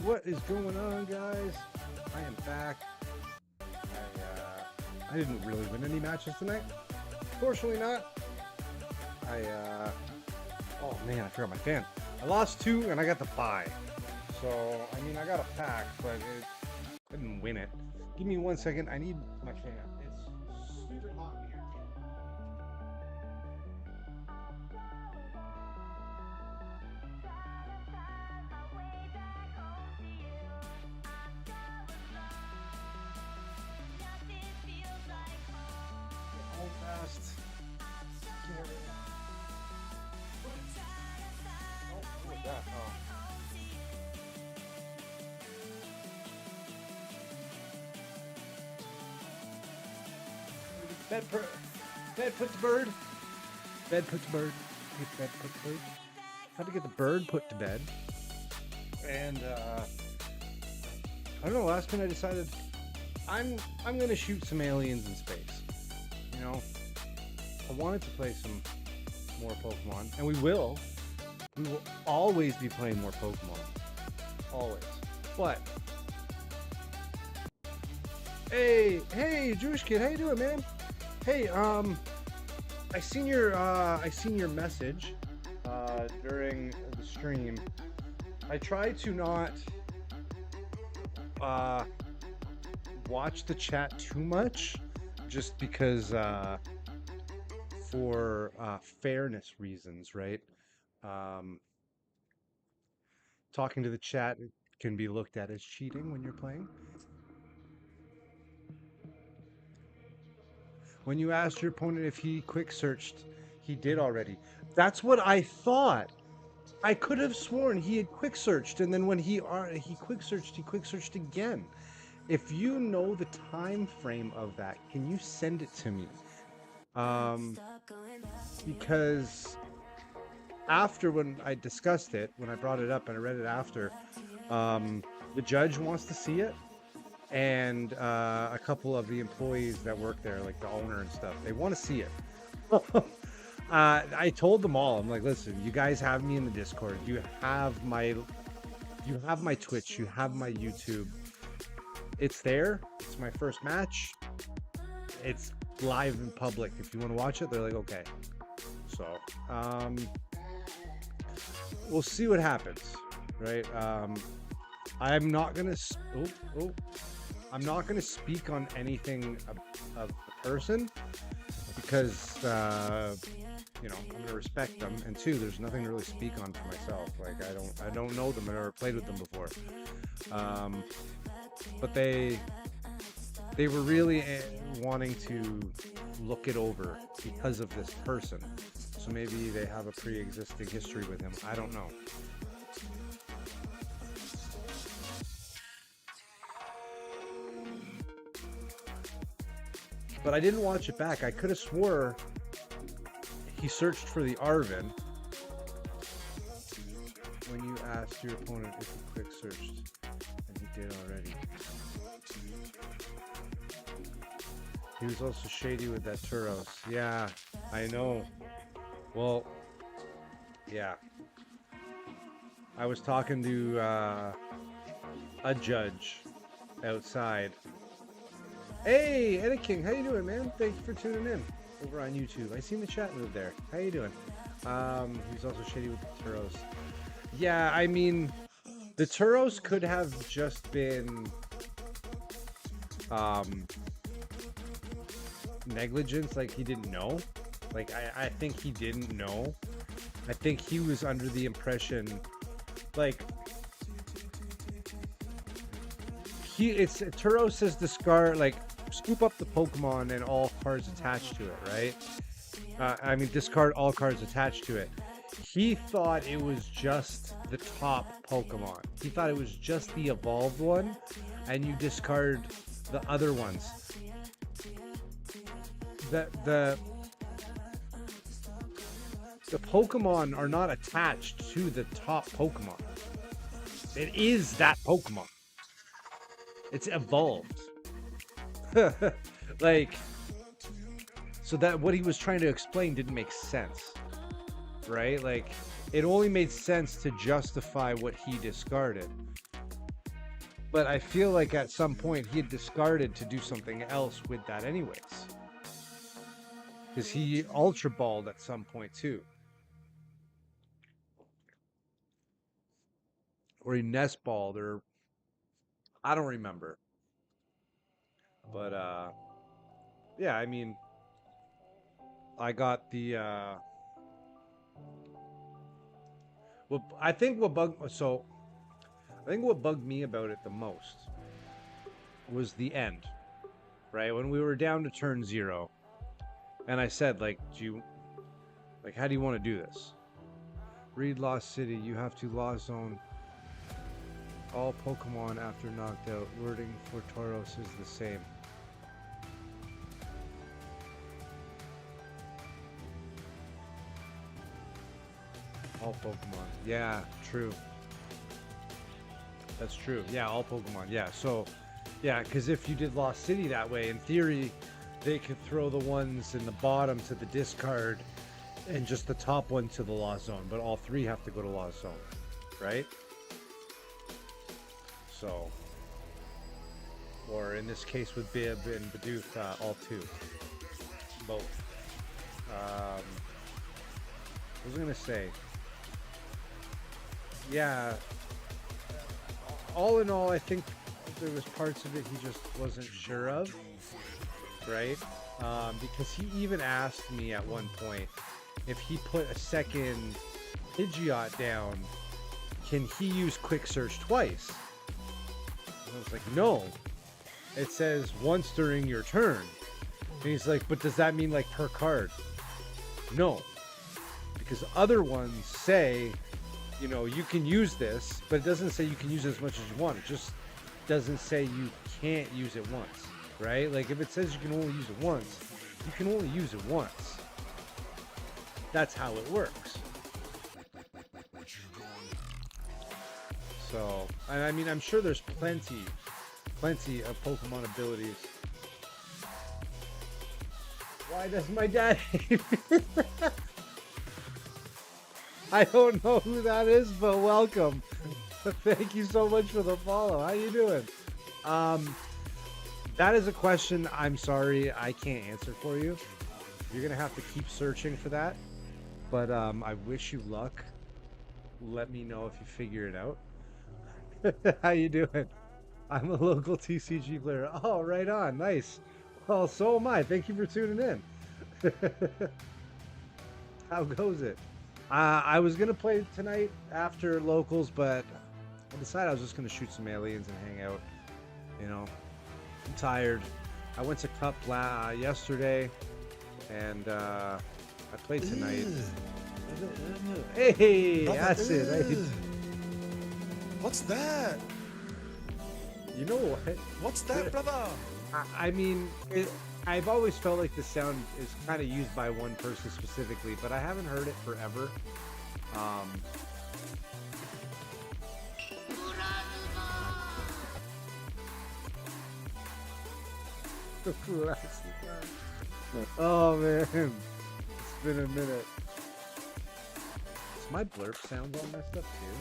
What is going on, guys? I am back. I didn't really win any matches tonight. Fortunately not. Oh man, I forgot my fan. I lost 2 and I got the bye. So, I mean, I got a pack, but I didn't win it. Give me 1 second. I need my fan. It's super hot in here. Hold fast. Oh, what was that? Oh. Bed puts bird. Bed puts bird. Bed puts bird. How to get the bird put to bed. And I don't know. Last minute I decided I'm gonna shoot some aliens in space. You know, I wanted to play some more Pokemon, and we will. We will always be playing more Pokemon. Always. But hey, Jewish kid, how you doing, man? Hey, I seen your message during the stream. I try to not watch the chat too much, just because for fairness reasons, right? Talking to the chat can be looked at as cheating when you're playing. When you asked your opponent if he quick searched, he did already. That's what I thought. I could have sworn he had quick searched, and then when he quick searched again. If you know the time frame of that, can you send it to me? Because after, when I discussed it, when I brought it up and I read it after, the judge wants to see it, and a couple of the employees that work there, like the owner and stuff, they want to see it. I told them all, I'm like, listen, you guys have me in the Discord, you have my Twitch, you have my YouTube. It's there. It's my first match. It's live in public. If you want to watch it, they're like, okay. So, we'll see what happens, right? I'm not gonna. I'm not gonna speak on anything of the person, because you know, I'm gonna respect them, and 2, there's nothing to really speak on for myself. Like, I don't know them. I've never played with them before. But they were really wanting to look it over because of this person. So maybe they have a pre-existing history with him. I don't know. But I didn't watch it back. I could have swore he searched for the Arven when you asked your opponent if he quick searched, and he did already. He was also shady with that Turos. Yeah, I know. Well, yeah. I was talking to a judge outside. Hey, Eddie King, how you doing, man? Thank you for tuning in over on YouTube. I seen the chat move there. How you doing? He's also shady with the Turos. Yeah, I mean, the Turos could have just been negligence, like he didn't know. Like, I think he didn't know. I think he was under the impression, like, Turos says discard, like, scoop up the Pokemon and all cards attached to it, right? I mean, discard all cards attached to it. He thought it was just the top Pokemon. He thought it was just the evolved one, and you discard the other ones. The Pokemon are not attached to the top Pokemon. It is that Pokemon. It's evolved. Like, so that what he was trying to explain didn't make sense, right? Like, it only made sense to justify what he discarded. But I feel like at some point he had discarded to do something else with that anyways. Because he ultra balled at some point too. Or he nest balled, or I don't remember. But yeah, I mean, I got the well, I think what bugged me about it the most was the end, right? When we were down to turn 0, and I said, like, how do you want to do this? Read Lost City, you have to Lost Zone all Pokemon after knocked out. Wording for Tauros is the same. All Pokemon. Yeah, true. That's true. Yeah, all Pokemon. Yeah, so, yeah, because if you did Lost City that way, in theory, they could throw the ones in the bottom to the discard and just the top one to the Lost Zone, but all 3 have to go to Lost Zone, right? So, or in this case with Bib and Bidoof, all 2. Both. What was I going to say? Yeah, all in all, I think there was parts of it he just wasn't sure of, right? Because he even asked me at one point if he put a second Pidgeot down, can he use Quick Search twice? And I was like, no. It says once during your turn. And he's like, but does that mean like per card? No. Because other ones say, you know, you can use this, but it doesn't say you can use it as much as you want. It just doesn't say you can't use it once, right? Like if it says you can only use it once, you can only use it once. That's how it works. So, and I mean, I'm sure there's plenty of Pokemon abilities. Why does my dad hate me? I don't know who that is, but welcome. Thank you so much for the follow. How you doing? That is a question, I'm sorry, I can't answer for you. You're gonna have to keep searching for that. But I wish you luck. Let me know if you figure it out. How you doing? I'm a local TCG player. Oh, right on. Nice. Well, so am I. Thank you for tuning in. How goes it? I was going to play tonight after locals, but I decided I was just going to shoot some aliens and hang out. You know, I'm tired. I went to Cup yesterday, and I played tonight. Hey, Acid. What's that? You know what? What's that, brother? I mean, I've always felt like the sound is kind of used by one person specifically, but I haven't heard it forever. Oh man, it's been a minute. Is my blurp sound all messed up too?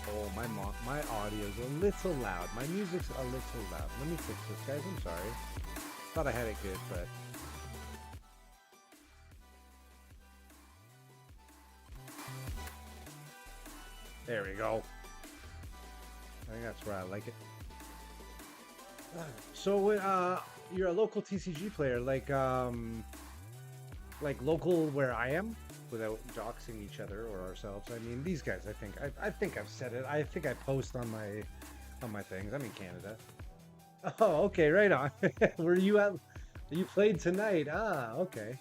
Oh, my audio's a little loud. My music's a little loud. Let me fix this, guys. I'm sorry. Thought I had it good, but... There we go. I think that's where I like it. So, you're a local TCG player, like local where I am? Without doxing each other or ourselves. I mean, these guys, I think I've said it. I think I post on my things. I'm in Canada. Oh, okay, right on. Were you at? You played tonight. Ah, okay.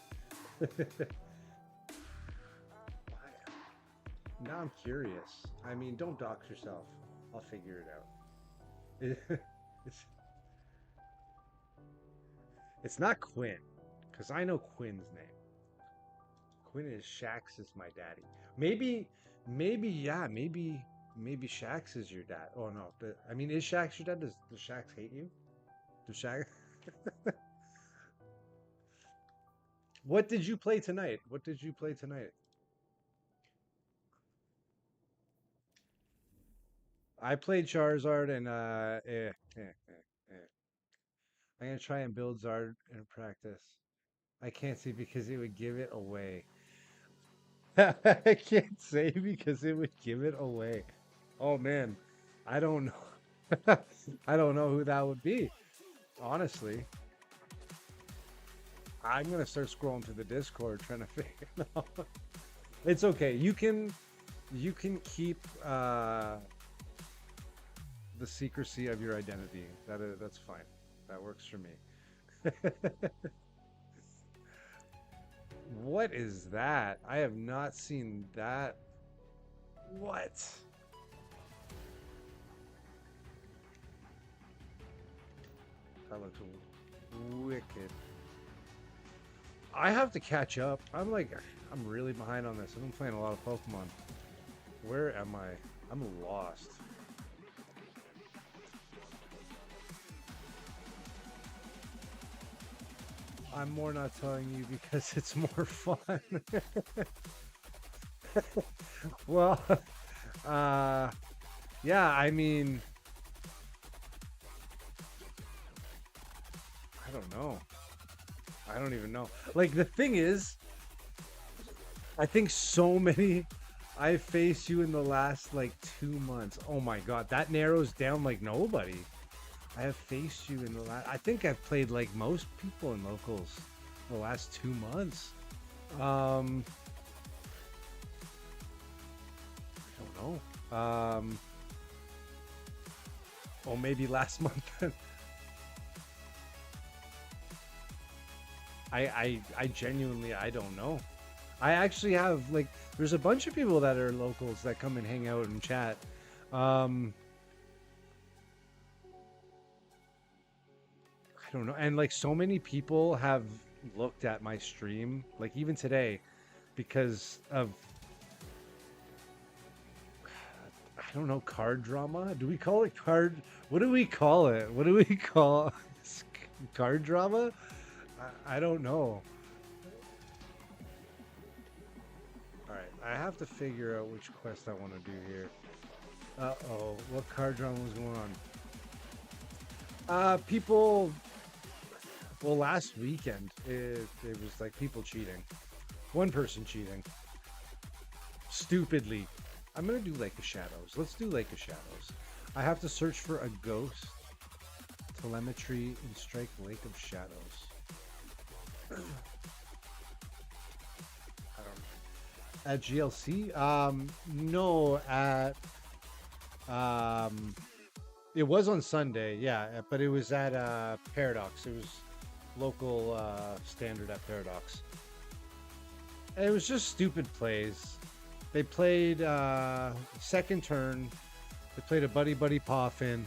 Now I'm curious. I mean, don't dox yourself. I'll figure it out. It's not Quinn, because I know Quinn's name. Quinn is Shax is my daddy. Maybe Shax is your dad. Oh no, I mean, is Shax your dad? Does Shax hate you? Does Shax? What did you play tonight? I played Charizard and I'm gonna try and build Zard in practice. I can't say because it would give it away. I can't say because it would give it away. Oh man, I don't know. I don't know who that would be. Honestly, I'm gonna start scrolling through the Discord trying to figure it out. It's okay. You can keep the secrecy of your identity. That's fine. That works for me. What is that? I have not seen that. What? That looks wicked. I have to catch up. I'm really behind on this. I've been playing a lot of Pokemon. Where am I? I'm lost. I'm more not telling you because it's more fun. Well, uh, yeah, I mean, I don't know. I don't even know. Like, the thing is, I think so many. I faced you in the last like 2 months. Oh my god, that narrows down like nobody. I have faced you in the last. I think I've played like most people in locals the last 2 months. Um, I don't know. Oh, maybe last month. I genuinely I don't know. I actually have like there's a bunch of people that are locals that come and hang out and chat. Um, I don't know. And like so many people have looked at my stream, like even today, because of I don't know, card drama? Do we call it card? What do we call it? What do we call card drama? I don't know. All right, I have to figure out which quest I want to do here. Uh-oh, what card drama was going on? People. Well, last weekend it was like people cheating. One person cheating. Stupidly. I'm gonna do Lake of Shadows. Let's do Lake of Shadows. I have to search for a ghost. Telemetry and strike Lake of Shadows. I don't know. At GLC? No, at it was on Sunday, yeah, but it was at Paradox. It was local standard at Paradox. And it was just stupid plays. They played second turn. They played a Buddy Buddy Poffin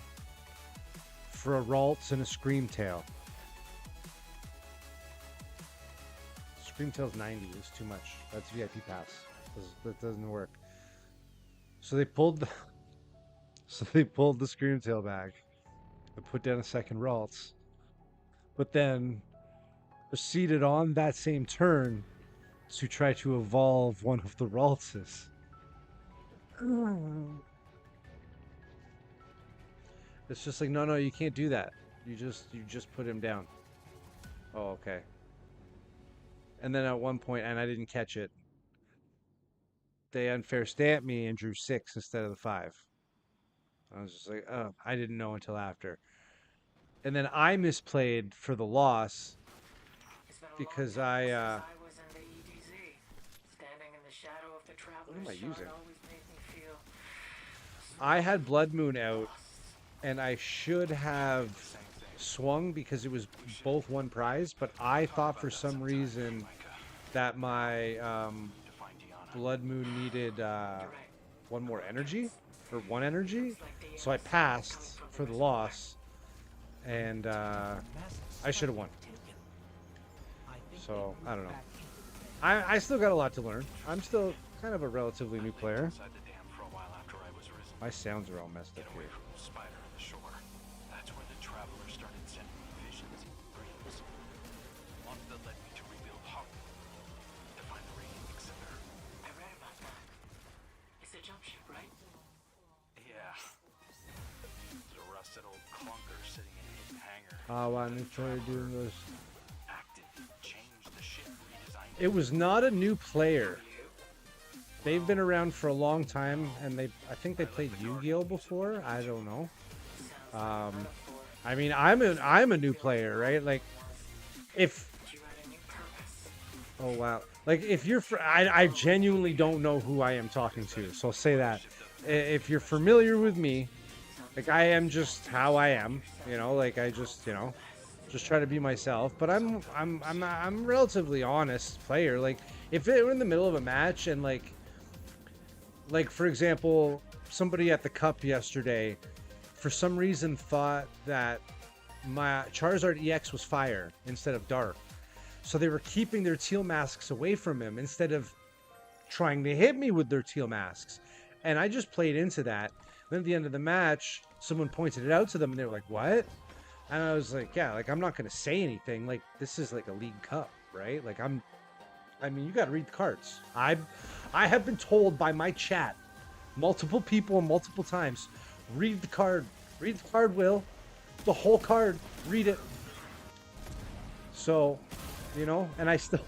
for a Ralts and a Screamtail. Screamtail's 90 is too much. That's VIP pass. That doesn't work. So they pulled the Screamtail back and put down a second Ralts. But then proceeded on that same turn to try to evolve one of the Raltses. It's just like, no, you can't do that. You just put him down. Oh, okay. And then at one point, and I didn't catch it, they unfair stamped me and drew 6 instead of the 5. I was just like, oh, I didn't know until after. And then I misplayed for the loss because I what am I using? I had Blood Moon out, and I should have swung because it was both one prize, but I thought for some reason that my Blood Moon needed one more energy, or one energy, so I passed for the loss, and I should have won. So, I don't know. I still got a lot to learn. I'm still kind of a relatively new player. My sounds are all messed up here. busted old clunker sitting in a hidden hangar. Oh, wow, New Troy doing those. Acted, changed the ship, redesigned It was not a new player. They've been around for a long time, and I think they played Yu-Gi-Oh before. I don't know. I mean, I'm a new player, right? Like, if oh wow, like if you're I genuinely don't know who I am talking to, so I'll say that. If you're familiar with me, like I am just how I am, like I just just try to be myself. But I'm a relatively honest player. Like if we're in the middle of a match and like for example, somebody at the cup yesterday for some reason thought that my Charizard EX was fire instead of dark. So they were keeping their teal masks away from him instead of trying to hit me with their teal masks. And I just played into that. Then at the end of the match, someone pointed it out to them and they were like, "What?" And I was like, "Yeah, like I'm not going to say anything. Like this is like a league cup, right? Like I mean, you got to read the cards. I have been told by my chat, multiple people multiple times, read the card. Read the card, Will. The whole card. Read it." So, and I still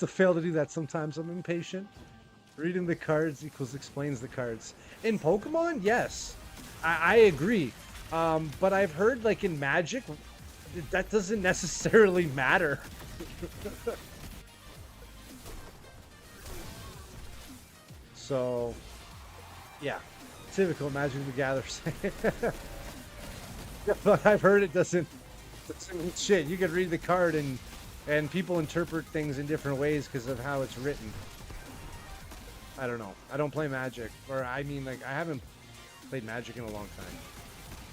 fail to do that sometimes. I'm impatient. Reading the cards equals explains the cards. In Pokemon, yes, I agree. But I've heard like in Magic, that doesn't necessarily matter. So, yeah, typical Magic the Gathering. But I've heard it doesn't mean shit. You can read the card and people interpret things in different ways because of how it's written. I don't know. I don't play Magic, or I mean, like I haven't played Magic in a long time.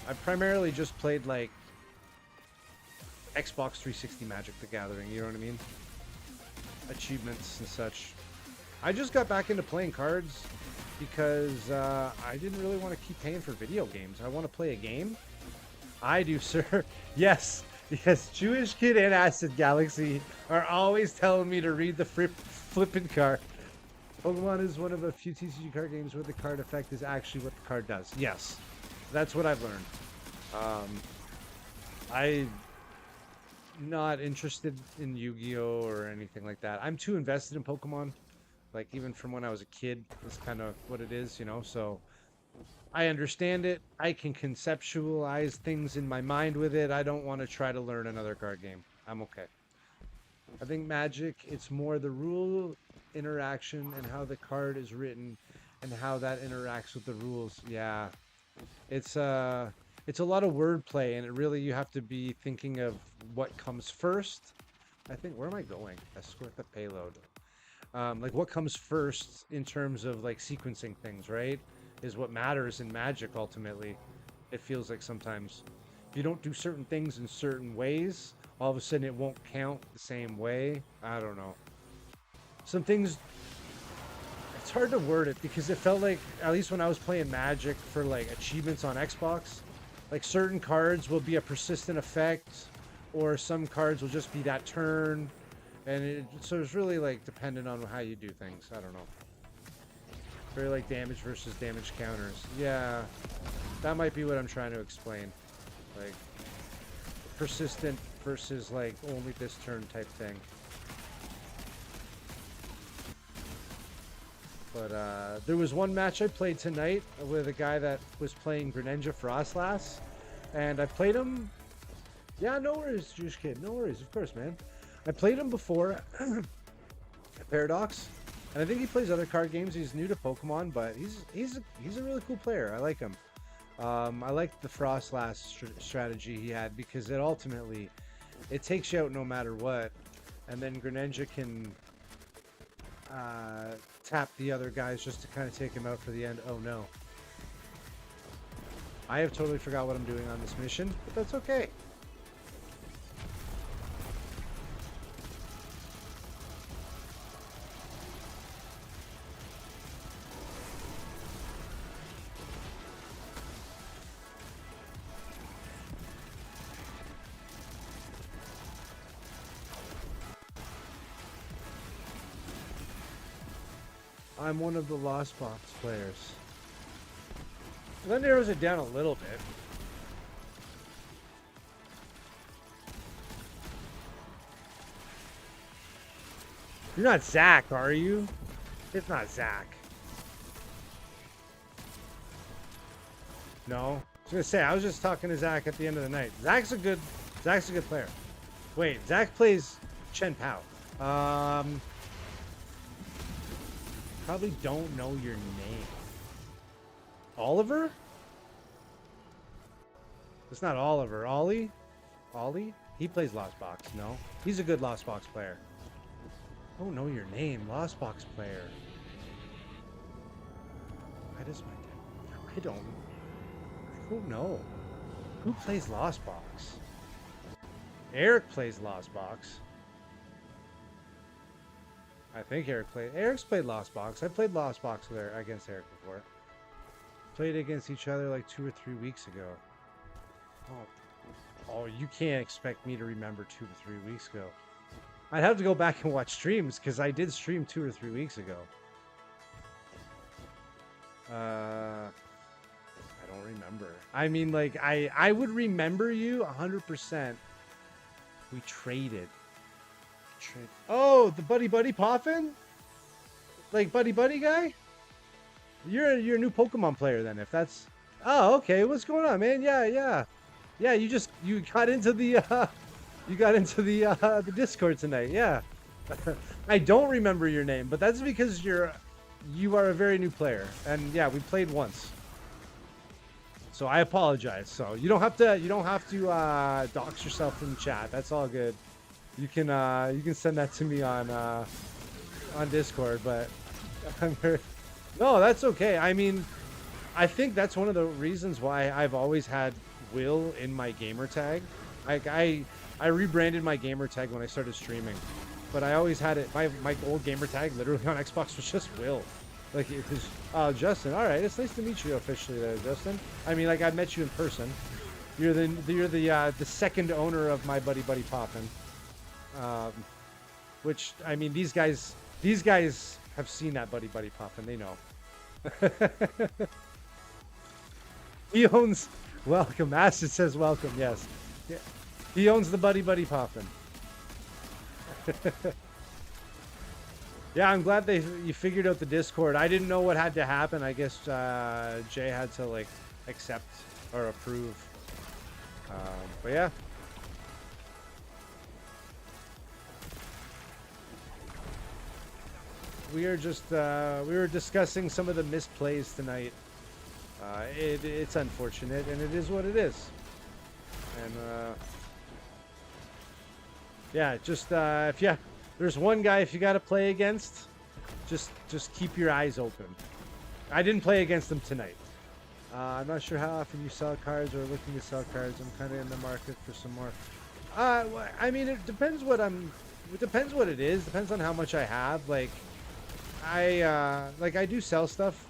I've primarily just played like Xbox 360 Magic the Gathering. You know what I mean? Achievements and such. I just got back into playing cards because I didn't really want to keep paying for video games. I want to play a game. I do, sir. Yes. Jewish Kid and Acid Galaxy are always telling me to read the flippin' card. Pokemon is one of a few TCG card games where the card effect is actually what the card does. Yes. That's what I've learned. I'm not interested in Yu-Gi-Oh or anything like that. I'm too invested in Pokemon. Like even from when I was a kid, that's kind of what it is, so I understand it. I can conceptualize things in my mind with it. I don't want to try to learn another card game. I'm okay. I think Magic, it's more the rule interaction and how the card is written and how that interacts with the rules. Yeah. It's a lot of wordplay, and it really, you have to be thinking of what comes first. I think, where am I going? Escort the payload. Like what comes first in terms of like sequencing things, right? Is what matters in Magic ultimately. It feels like sometimes if you don't do certain things in certain ways, all of a sudden it won't count the same way. I don't know. Some things, it's hard to word it because it felt like, at least when I was playing Magic for like achievements on Xbox, like certain cards will be a persistent effect, or some cards will just be that turn. And so it's really like dependent on how you do things. I don't know. Very like damage versus damage counters. Yeah, that might be what I'm trying to explain. Like persistent versus like only this turn type thing. But there was one match I played tonight with a guy that was playing Greninja Frostlass, and I played him. Yeah, no worries, Juice Kid. No worries, of course, man. I played him before at Paradox, and I think he plays other card games. He's new to Pokemon, but he's a really cool player. I like him. I like the Frostlass strategy he had because it ultimately takes you out no matter what, and then Greninja can tap the other guys just to kind of take him out for the end. Oh no. I have totally forgot what I'm doing on this mission, but that's okay. I'm one of the Lost Box players. That narrows it down a little bit. You're not Zach, are you? It's not Zach. No. I was gonna say I was just talking to Zach at the end of the night. Zach's a good player. Wait, Zach plays Chen Pao. Probably don't know your name. Oliver? It's not Oliver. Ollie? Ollie? He plays Lost Box. No. He's a good Lost Box player. I don't know your name. Lost Box player. Why does my... I don't know. Who plays Lost Box? Eric plays Lost Box. I think Eric's played Lost Box. I played Lost Box there against Eric before. Played against each other like 2 or 3 weeks ago. Oh, you can't expect me to remember 2 or 3 weeks ago. I'd have to go back and watch streams because I did stream 2 or 3 weeks ago. I don't remember. I mean, like, I would remember you 100%. We traded. Oh, the Buddy Poffin? Like Buddy guy? You're a new Pokemon player then, if that's... Oh, okay. What's going on, man? Yeah. You got into the the Discord tonight. Yeah. I don't remember your name, but that's because you are a very new player. And yeah, we played once. So I apologize. So you don't have to dox yourself in the chat. That's all good. You can send that to me on Discord, but no, that's okay. I mean, I think that's one of the reasons why I've always had Will in my gamer tag. Like I rebranded my gamer tag when I started streaming, but I always had it. My old gamer tag literally on Xbox was just Will. Like it was Justin. All right, it's nice to meet you officially there, Justin. I mean, like I met you in person. You're the second owner of my Buddy Poppin'. Which I mean, these guys have seen that Buddy Poppin'. They know. He owns. Welcome. Acid says welcome. Yes. Yeah. He owns the Buddy Poppin'. Yeah, I'm glad you figured out the Discord. I didn't know what had to happen. I guess Jay had to like accept or approve. But yeah. We were discussing some of the misplays tonight. It's unfortunate, and it is what it is. And yeah, just there's one guy if you got to play against, just keep your eyes open. I didn't play against him tonight. I'm not sure how often you sell cards or looking to sell cards. I'm kind of in the market for some more. I mean, it depends what it is. Depends on how much I have. Like, I do sell stuff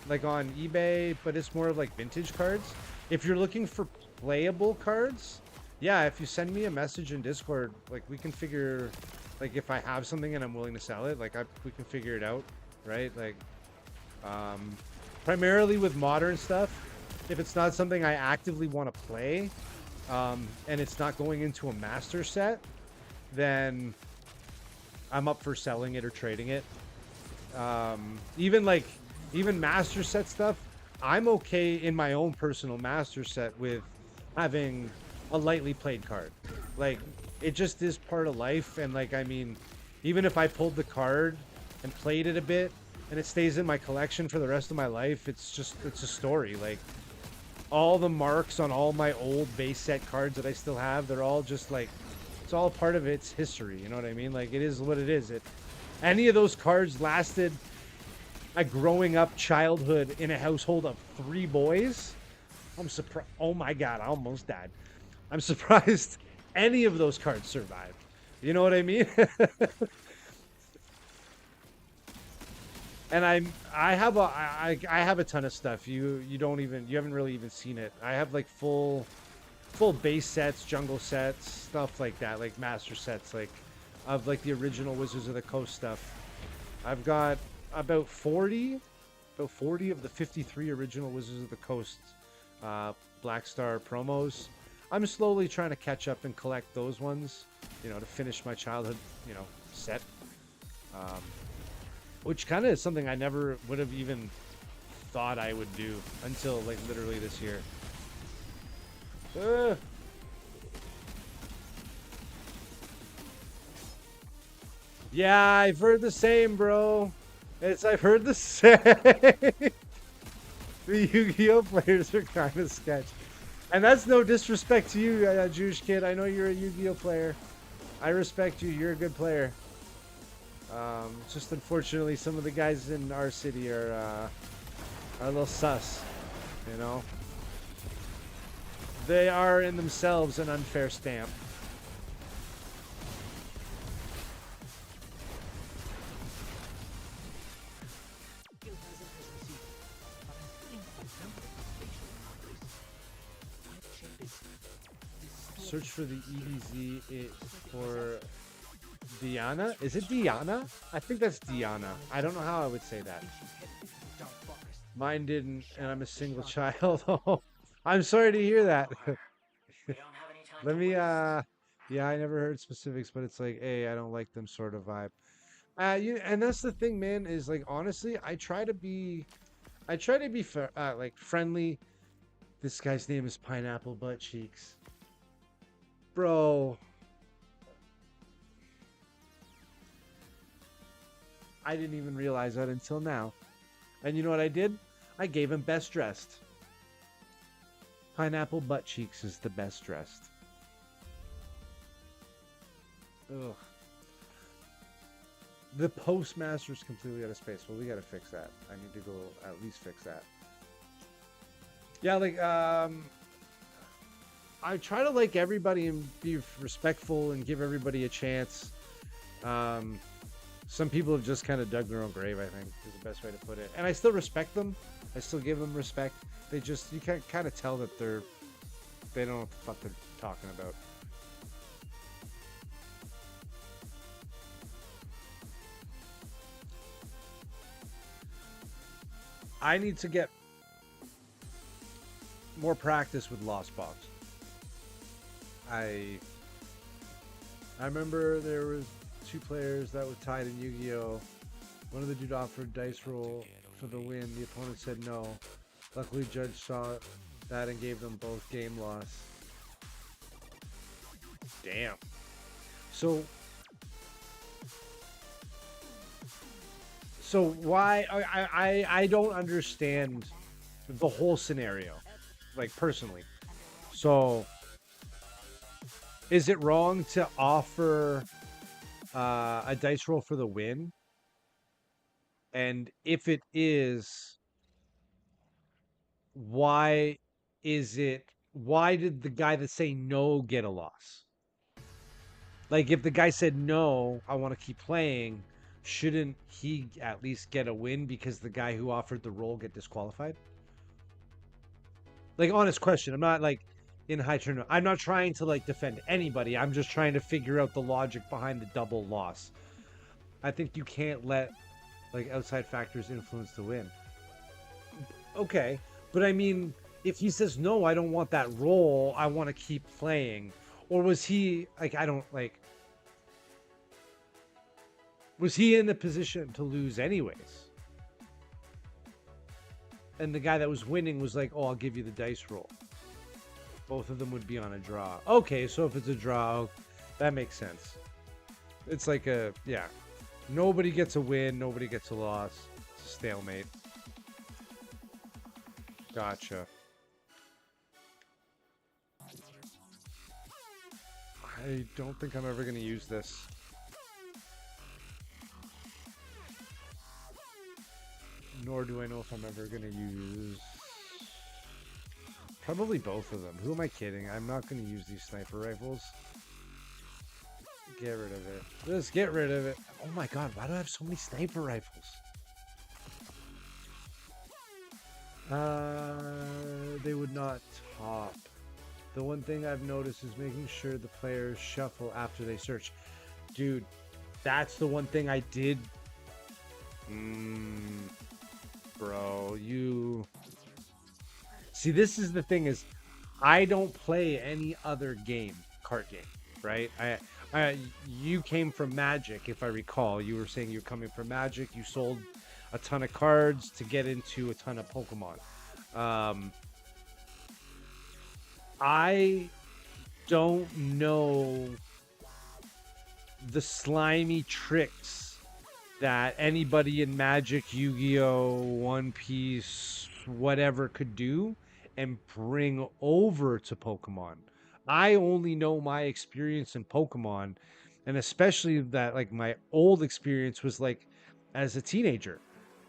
like on eBay, but it's more of like vintage cards. If you're looking for playable cards, yeah, if you send me a message in Discord, like we can figure, like if I have something and I'm willing to sell it, like we can figure it out, right? Like, primarily with modern stuff, if it's not something I actively want to play, and it's not going into a master set, then I'm up for selling it or trading it. Even master set stuff, I'm okay in my own personal master set with having a lightly played card. Like, it just is part of life. And like, I mean, even if I pulled the card and played it a bit and it stays in my collection for the rest of my life, it's a story. Like, all the marks on all my old base set cards that I still have, they're all just like, it's all part of its history. You know what I mean? Like, it is what it is. Any of those cards lasted a growing up childhood in a household of 3 boys. I'm surprised. Oh my God, I almost died. I'm surprised any of those cards survived. You know what I mean? And I have a ton of stuff. You haven't really even seen it. I have like full base sets, jungle sets, stuff like that, like master sets, like of like the original Wizards of the Coast stuff. I've got about 40 of the 53 original Wizards of the Coast Black Star promos. I'm slowly trying to catch up and collect those ones, to finish my childhood, set. um, which kind of is something I never would have even thought I would do until like literally this year. Yeah, I've heard the same, bro. I've heard the same. The Yu-Gi-Oh players are kind of sketch. And that's no disrespect to you, Jewish kid. I know you're a Yu-Gi-Oh player. I respect you. You're a good player. Just unfortunately, some of the guys in our city are a little sus. You know, they are in themselves an unfair stamp. Search for the EDZ for Diana. Is it Diana? I think that's Diana. I don't know how I would say that. Mine didn't, and I'm a single child. Oh, I'm sorry to hear that. Let me, yeah, I never heard specifics, but it's like, hey, I don't like them sort of vibe. And that's the thing, man, is like, honestly, I try to be like friendly. This guy's name is Pineapple Butt Cheeks. Bro. I didn't even realize that until now. And you know what I did? I gave him best dressed. Pineapple Butt Cheeks is the best dressed. Ugh. The postmaster's completely out of space. Well, we gotta fix that. I need to go at least fix that. Yeah, like, I try to like everybody and be respectful and give everybody a chance. Some people have just kind of dug their own grave, I think, is the best way to put it. And I still respect them. I still give them respect. They just, you can kind of tell that they don't know what the fuck they're talking about. I need to get more practice with Lost Box. I remember there was 2 players that were tied in Yu-Gi-Oh! One of the dude offered dice roll for the win. The opponent said no. Luckily, judge saw that and gave them both game loss. Damn. So why I don't understand the whole scenario, like personally. So is it wrong to offer a dice roll for the win? And if it is, why did the guy that say no get a loss? Like, if the guy said no, I want to keep playing, shouldn't he at least get a win because the guy who offered the roll get disqualified? Like, honest question. I'm not like in high tournament. I'm not trying to like defend anybody. I'm just trying to figure out the logic behind the double loss. I think you can't let like outside factors influence the win. Okay, but I mean, if he says no, I don't want that roll. I want to keep playing. Or was he like, I don't like, was he in the position to lose anyways? And the guy that was winning was like, oh, I'll give you the dice roll. Both of them would be on a draw. Okay, so if it's a draw, that makes sense. It's like a, yeah. Nobody gets a win, nobody gets a loss. It's a stalemate. Gotcha. I don't think I'm ever going to use this. Nor do I know if I'm ever going to use... Probably both of them. Who am I kidding? I'm not going to use these sniper rifles. Get rid of it. Just get rid of it. Oh my god, why do I have so many sniper rifles? They would not top. The one thing I've noticed is making sure the players shuffle after they search. Dude, that's the one thing I did. Bro, you... See, this is the thing is, I don't play any other game, card game, right? You came from Magic, if I recall. You were saying you're coming from Magic. You sold a ton of cards to get into a ton of Pokemon. I don't know the slimy tricks that anybody in Magic, Yu-Gi-Oh, One Piece, whatever could do and bring over to Pokemon. I only know my experience in Pokemon, and especially that like my old experience was like as a teenager.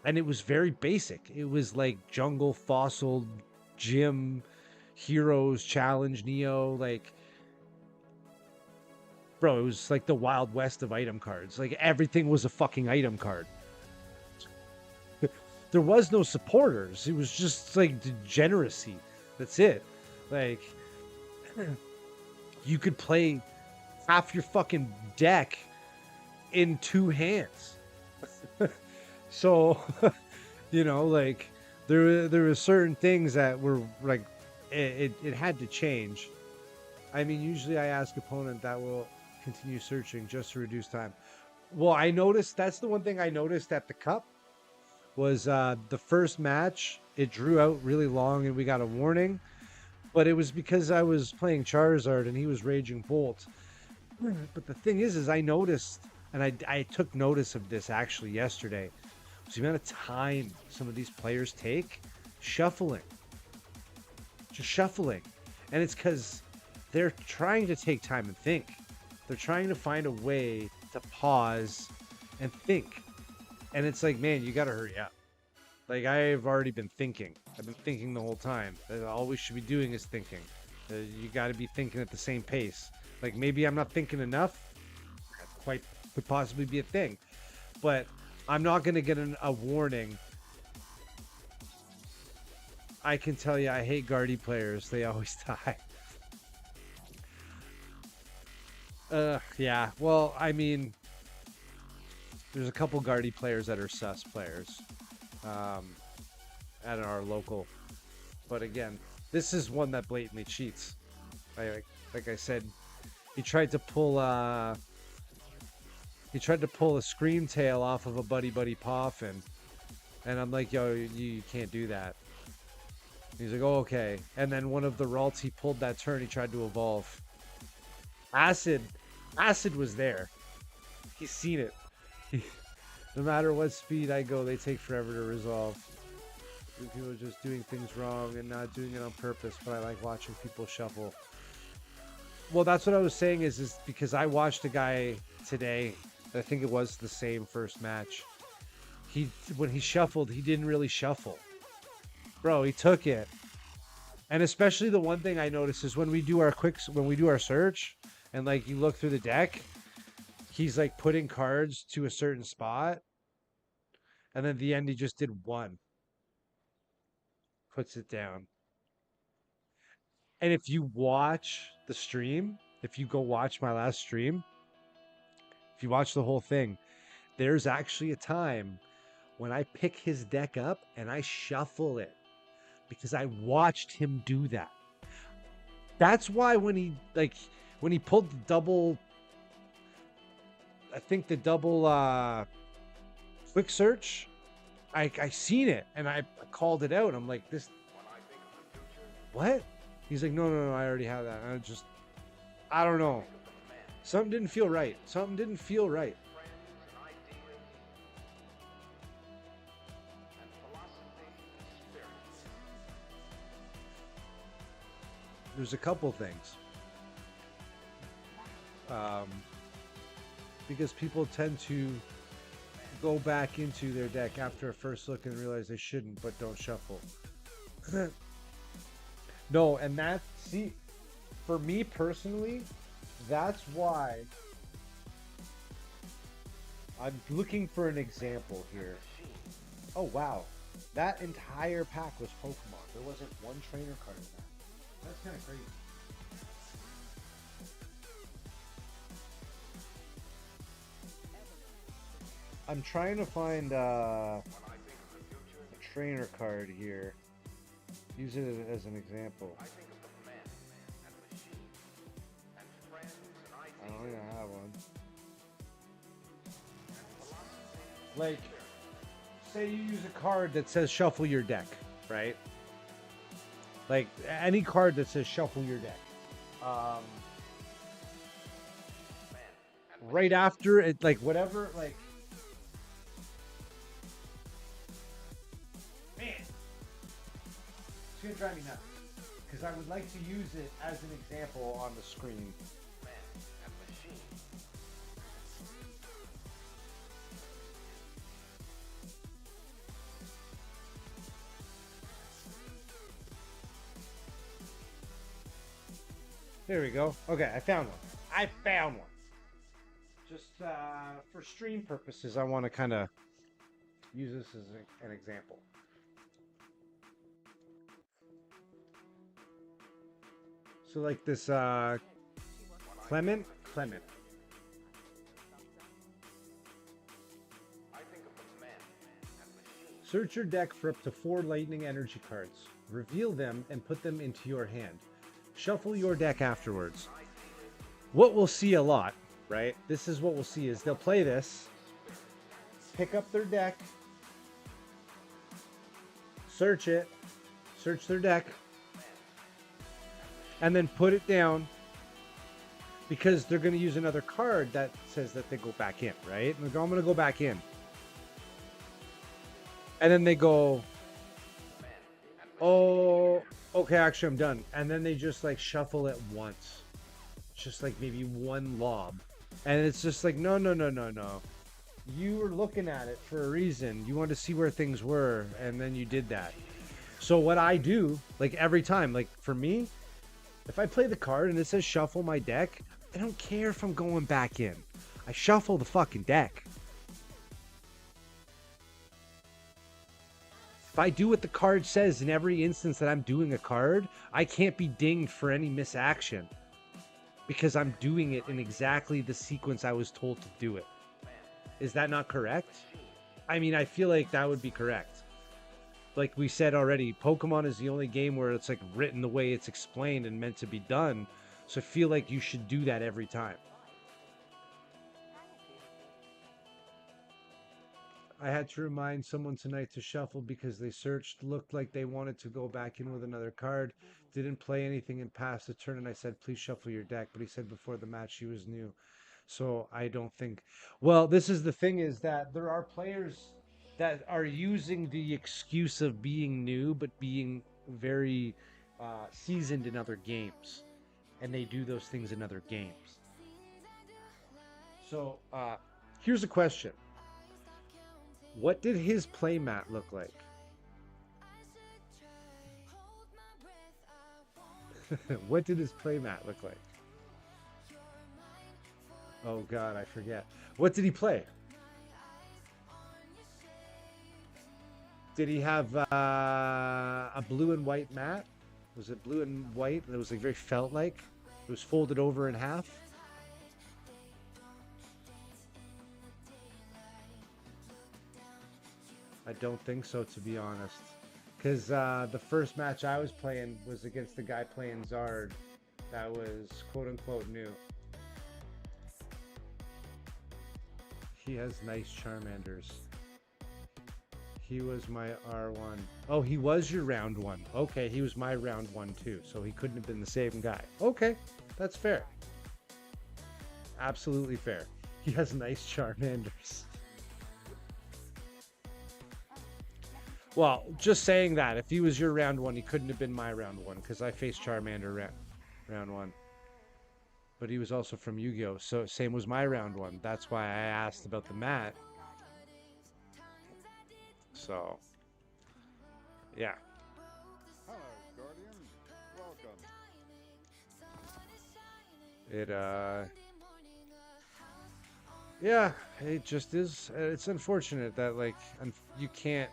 And it was very basic. It was like jungle, fossil, gym, heroes, challenge, Neo, like bro, it was like the Wild West of item cards. Like everything was a fucking item card. There was no supporters. It was just like degeneracy. That's it. Like you could play half your fucking deck in two hands. So, you know, like there were certain things that were like it had to change. I mean, usually I ask opponent that will continue searching just to reduce time. Well, I noticed that's the one thing I noticed at the cup was the first match. It drew out really long and we got a warning, but it was because I was playing Charizard and he was Raging Bolt. But the thing is I noticed, and I took notice of this actually yesterday, was the amount of time some of these players take shuffling. Just shuffling. And it's because they're trying to take time and think. They're trying to find a way to pause and think. And it's like, man, you got to hurry up. Like, I've already been thinking. I've been thinking the whole time. All we should be doing is thinking. You got to be thinking at the same pace. Like, maybe I'm not thinking enough. That quite could possibly be a thing. But I'm not going to get a warning. I can tell you, I hate Guardy players. They always die. Yeah. Well, I mean, there's a couple Guardy players that are sus players, at our local. But again, this is one that blatantly cheats. Like I said, he tried to pull a Scream Tail off of a Buddy Buddy Poffin, and I'm like, yo, you can't do that. He's like, oh, okay. And then one of the Ralts, he pulled that turn. He tried to evolve. Acid was there. He's seen it. No matter what speed I go, they take forever to resolve. People are just doing things wrong and not doing it on purpose, but I like watching people shuffle. Well, that's what I was saying is because I watched a guy today, I think it was the same first match. When he shuffled, he didn't really shuffle. Bro, he took it. And especially the one thing I noticed is when we do our search and like you look through the deck, he's like putting cards to a certain spot. And then at the end, he just did one. Puts it down. And if you watch the stream, if you go watch my last stream, if you watch the whole thing, there's actually a time when I pick his deck up and I shuffle it because I watched him do that. That's why when he pulled the double, I think the double quick search, I seen it and I called it out. I'm like, this, what? He's like, no, I already have that. I don't know. Something didn't feel right. There's a couple things. Because people tend to go back into their deck after a first look and realize they shouldn't, but don't shuffle. No, and for me personally, that's why I'm looking for an example here. Oh, wow. That entire pack was Pokemon. There wasn't one trainer card in that. That's kind of crazy. I'm trying to find a trainer card here. Use it as an example. I don't yeah, I have one. Like, say you use a card that says shuffle your deck, right? Like any card that says shuffle your deck. Right after it, like whatever, like. Man, it's gonna drive me nuts because I would like to use it as an example on the screen. There we go. Okay, I found one. I found one. Just for stream purposes, I want to kind of use this as an example. So like this Clement. Search your deck for up to 4 lightning energy cards. Reveal them and put them into your hand. Shuffle your deck afterwards. What we'll see a lot, right? This is what we'll see is they'll play this, pick up their deck, search their deck, and then put it down because they're going to use another card that says that they go back in, right? And they go, I'm going to go back in. And then they go, oh, okay, actually I'm done. And then they just like shuffle it once. Just like maybe one lob. And it's just like, no. You were looking at it for a reason. You wanted to see where things were, and then you did that. So what I do, like every time, like for me, if I play the card and it says shuffle my deck, I don't care if I'm going back in. I shuffle the fucking deck. If I do what the card says in every instance that I'm doing a card, I can't be dinged for any misaction because I'm doing it in exactly the sequence I was told to do it. Is that not correct? I mean, I feel like that would be correct. Like we said already, Pokemon is the only game where it's like written the way it's explained and meant to be done. So I feel like you should do that every time. I had to remind someone tonight to shuffle because they searched, looked like they wanted to go back in with another card, didn't play anything and passed the turn, and I said, please shuffle your deck. But he said before the match he was new. So I don't think... Well, this is the thing is that there are players that are using the excuse of being new, but being very seasoned in other games. And they do those things in other games. So here's a question. What did his playmat look like? What did his playmat look like? Oh God, I forget. What did he play? Did he have a blue and white mat? Was it blue and white? It was like very felt-like. It was folded over in half. I don't think so, to be honest. Because the first match I was playing was against the guy playing Zard. That was quote-unquote new. He has nice Charmanders. He was my R1. Oh, he was your round 1. Okay, he was my round 1 too. So he couldn't have been the same guy. Okay, that's fair. Absolutely fair. He has nice Charmanders. Well, just saying that, if he was your round 1, he couldn't have been my round 1, because I faced Charmander round 1. But he was also from Yu-Gi-Oh! So same was my round 1. That's why I asked about the mat. So, yeah. Hello, Guardian. Welcome. Yeah, it just is. It's unfortunate that, like, you can't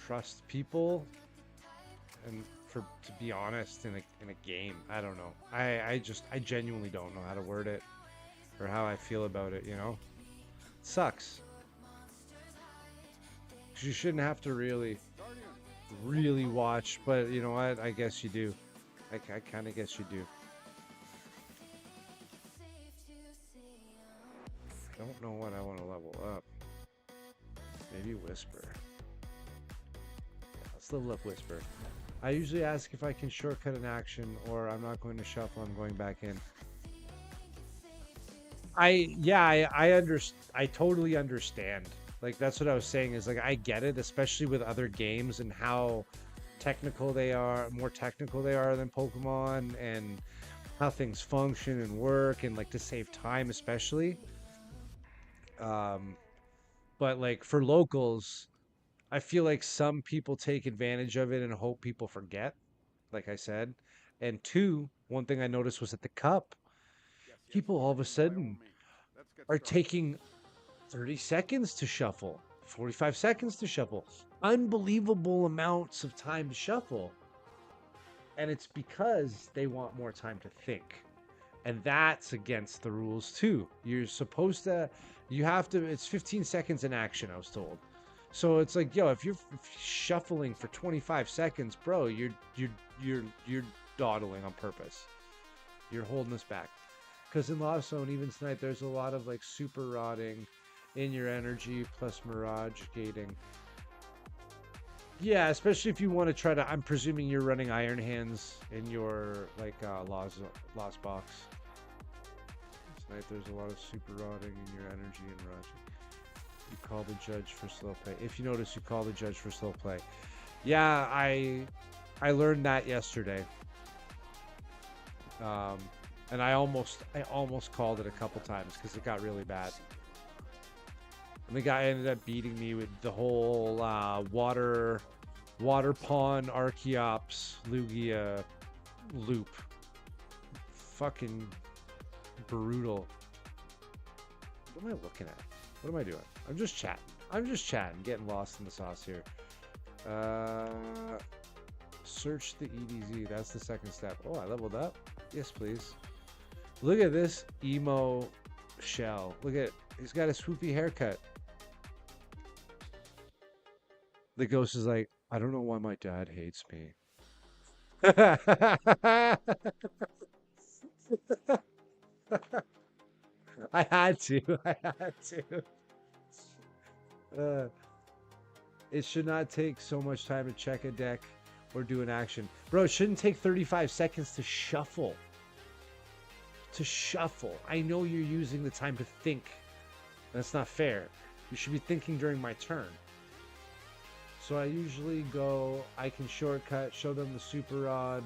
trust people, and to be honest, in a game, I don't know. I genuinely don't know how to word it or how I feel about it. You know, it sucks. 'Cause you shouldn't have to really watch, but you know what? I guess you do. I kind of guess you do. don't know what I want to level up. Maybe Whisper. Yeah, let's level up Whisper. I usually ask if I can shortcut an action, or I'm not going to shuffle, I'm going back in. I totally understand. Like, that's what I was saying, is like, I get it, especially with other games and how technical they are, more technical they are than Pokemon, and how things function and work, and like to save time especially. But like for locals, I feel like some people take advantage of it and hope people forget, like I said. And two, one thing I noticed was at the cup, people all of a sudden are taking 30 seconds to shuffle, 45 seconds to shuffle, unbelievable amounts of time to shuffle. And it's because they want more time to think. And that's against the rules too. You're supposed to, you have to, it's 15 seconds in action, I was told. So it's like, yo, if you're shuffling for 25 seconds, bro, you're dawdling on purpose. You're holding us back. Because in Lost Zone, even tonight, there's a lot of like super rotting in your energy plus mirage gating. Yeah, especially if you want to try to. I'm presuming you're running Iron Hands in your like lost box. Tonight, there's a lot of super rotting in your energy and mirage. You call the judge for slow play. If you notice, you call the judge for slow play. Yeah, I learned that yesterday. And I almost called it a couple times because it got really bad. And the guy ended up beating me with the whole water pawn Archeops Lugia loop. Fucking brutal. What am I looking at? What am I doing? I'm just chatting. Getting lost in the sauce here. Search the EDZ. That's the second step. Oh, I leveled up. Yes, please. Look at this emo shell. Look at, he's got a swoopy haircut. The ghost is like, I don't know why my dad hates me. I had to. It should not take so much time to check a deck or do an action. Bro, it shouldn't take 35 seconds to shuffle. I know you're using the time to think. That's not fair. You should be thinking during my turn. So I usually go, I can shortcut, show them the Super Rod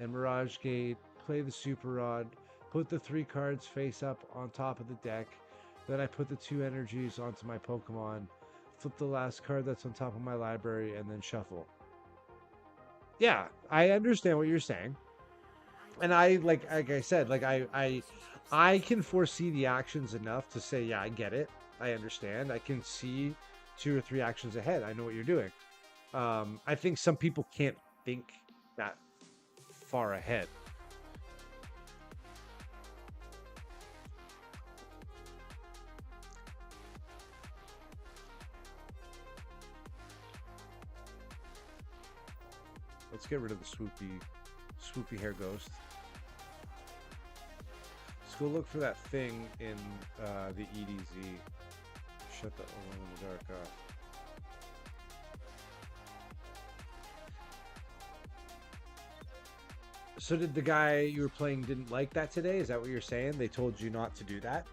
and Mirage Gate, play the Super Rod, put the 3 cards face up on top of the deck. Then I put the 2 energies onto my Pokemon, flip the last card that's on top of my library, and then shuffle. Yeah, I understand what you're saying. And I like I said, like I can foresee the actions enough to say, yeah, I get it. I understand. I can see 2 or 3 actions ahead. I know what you're doing. I think some people can't think that far ahead. Let's get rid of the swoopy hair ghost. Let's go look for that thing in the EDZ. Shut that one in the dark off. So did the guy you were playing didn't like that today? Is that what you're saying? They told you not to do that?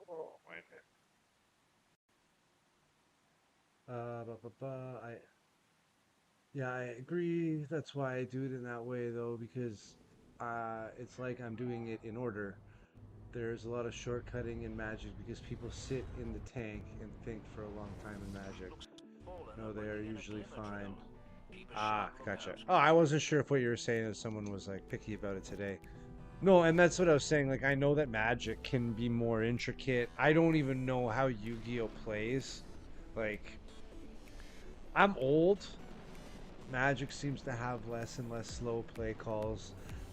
Oh, wait a minute. I agree. That's why I do it in that way, though, because it's like I'm doing it in order. There's a lot of shortcutting in Magic because people sit in the tank and think for a long time in Magic. No, they are usually fine. Ah, gotcha. Oh, I wasn't sure if what you were saying is someone was like picky about it today. No, and that's what I was saying. Like, I know that Magic can be more intricate. I don't even know how Yu-Gi-Oh plays. Like, I'm old. Magic seems to have less and less slow play calls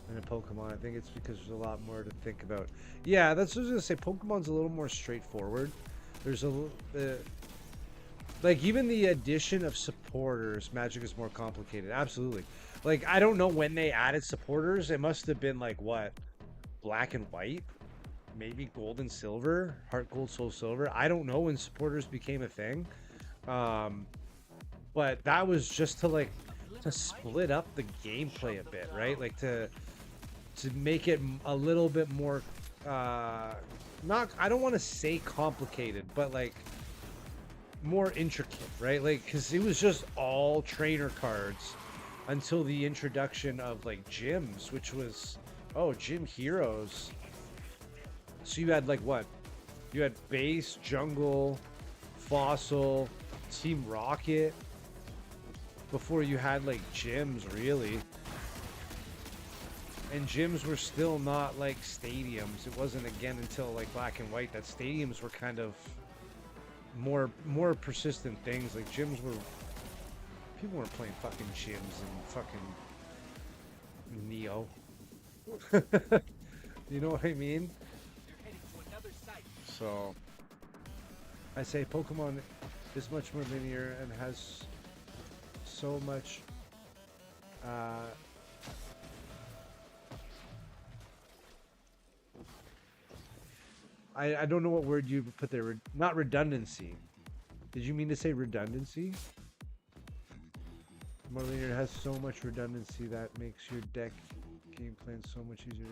than in Pokemon. I think it's because there's a lot more to think about. Yeah, that's what I was gonna say. Pokemon's a little more straightforward. There's like even the addition of supporters, Magic is more complicated. Absolutely. Like I don't know when they added supporters. It must have been like what, Black and White, maybe Gold and Silver, Heart Gold, Soul Silver. I don't know when supporters became a thing. But that was just to split up the gameplay a bit, right? Like to make it a little bit more not, I don't want to say complicated, but like more intricate, right? Like because it was just all trainer cards until the introduction of like gyms, which was gym heroes. So you had like what? You had base, jungle, fossil, Team Rocket, before you had like gyms, really. And gyms were still not like stadiums. It wasn't again until like Black and White that stadiums were kind of more persistent things. Like gyms were, people weren't playing fucking gyms and fucking Neo. You know what I mean? So I say Pokemon is much more linear and has so much I don't know what word you put there. Not redundancy. Did you mean to say redundancy? More linear has so much redundancy that makes your deck game plan so much easier.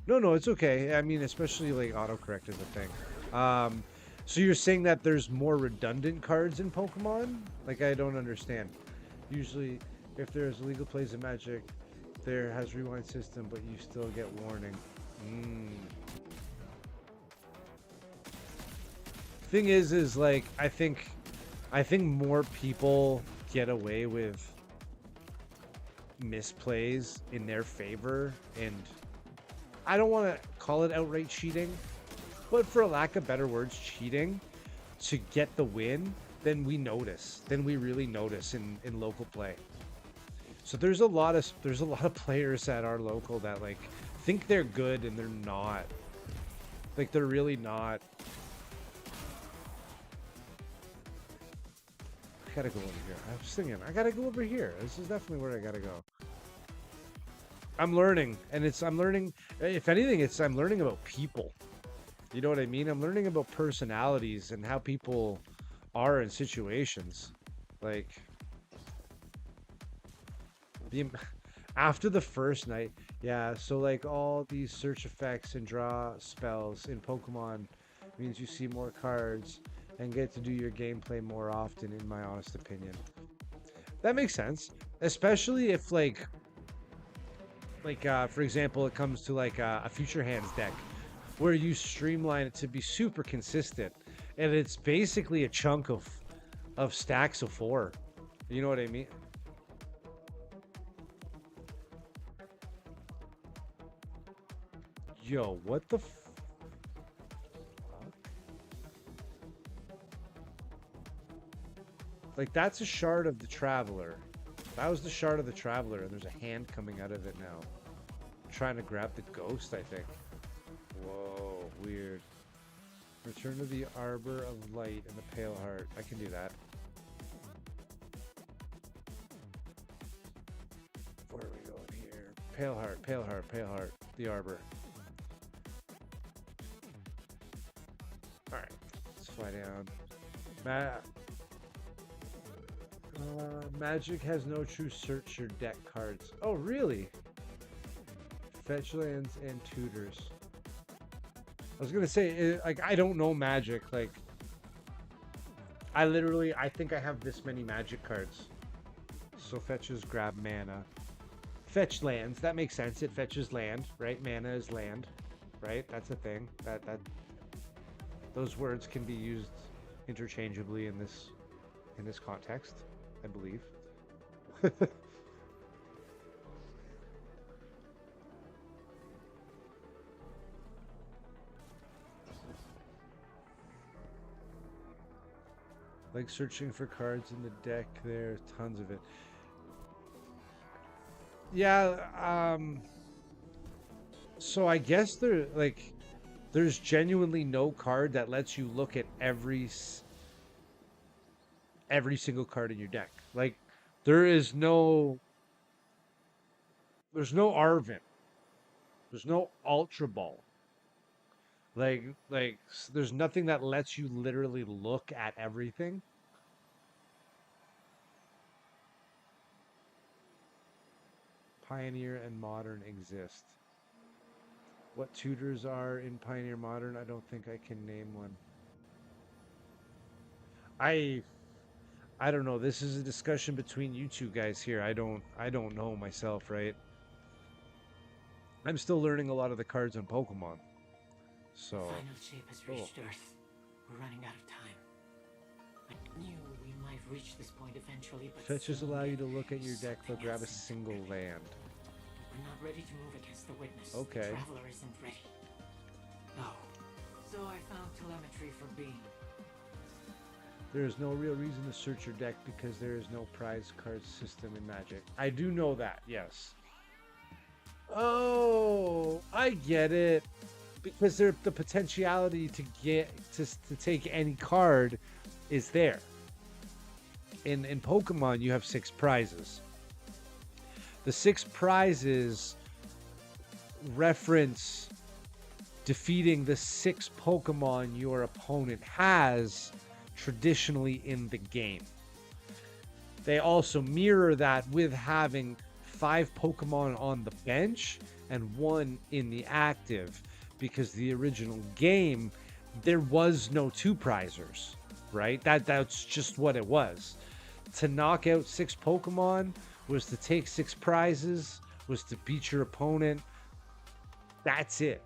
No, it's okay. I mean, especially like autocorrect is a thing. So you're saying that there's more redundant cards in Pokemon? Like, I don't understand. Usually, if there's illegal plays in Magic, there has rewind system, but you still get warning. Thing is like I think more people get away with misplays in their favor, and I don't want to call it outright cheating, but for a lack of better words, cheating to get the win, then we really notice in local play. So there's a lot of players at our local that like think they're good and they're not. Like they're really not. I gotta go over here. I was thinking, I gotta go over here. This is definitely where I gotta go. I'm learning, and I'm learning. If anything, I'm learning about people. You know what I mean? I'm learning about personalities and how people are in situations. Like, after the first night, yeah. So like all these search effects and draw spells in Pokemon means you see more cards and get to do your gameplay more often, in my honest opinion. That makes sense, especially if like for example, it comes to like a Future Hands deck where you streamline it to be super consistent, and it's basically a chunk of stacks of 4. You know what I mean? Yo, what the like, that's a shard of the Traveler. That was the shard of the Traveler, and there's a hand coming out of it now. Trying to grab the ghost, I think. Whoa, weird. Return to the Arbor of Light and the Pale Heart. I can do that. Where are we going here? Pale Heart, Pale Heart, Pale Heart. The Arbor. Alright, let's fly down. Magic has no true search your deck cards. Oh, really? Fetch lands and tutors. I was gonna say, like, I don't know Magic. Like, I think I have this many Magic cards. So fetches grab mana. fetch lands. That makes sense. It fetches land, right? Mana is land, right? That's a thing. That those words can be used interchangeably in this context, I believe. Like searching for cards in the deck, there's tons of it. Yeah, so I guess there's genuinely no card that lets you look at every single card in your deck. Like there's no Arvin. There's no Ultra Ball. There's nothing that lets you literally look at everything. Pioneer and Modern exist. What tutors are in Pioneer Modern? I don't think I can name one. I don't know. This is a discussion between you two guys here. I don't know myself, right? I'm still learning a lot of the cards on Pokemon. So, Final shape has reached Earth. We're running out of time. I knew we might reach this point eventually, but fetches soon allow you to there look at your is deck but something grab a else single entirely. land. We're not ready to move against the witness. Okay. The traveler isn't ready. Oh. So I found telemetry for Beam. There is no real reason to search your deck because there is no prize card system in Magic. I do know that, yes. Oh, I get it. Because the potentiality to take any card is there. In Pokemon, you have 6 prizes. The 6 prizes reference defeating the 6 Pokemon your opponent has traditionally in the game. They also mirror that with having 5 Pokemon on the bench and 1 in the active, because the original game there was no 2 prizers, right? That's just what it was. To knock out 6 Pokemon was to take 6 prizes, was to beat your opponent. That's it.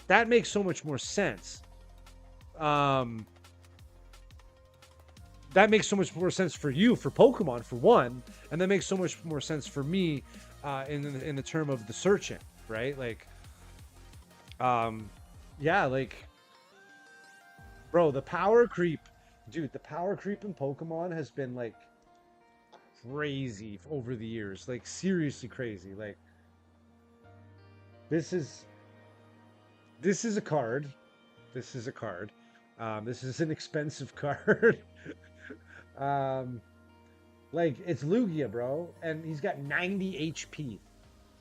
That makes so much more sense. That makes so much more sense for you, for Pokemon, for one, and that makes so much more sense for me in the term of the searching, right? Like, yeah, like, bro, the power creep, dude, the power creep in Pokemon has been like crazy over the years, like seriously crazy. Like, this is a card. This is a card. This is an expensive card. Like, it's Lugia, bro, and he's got 90 HP.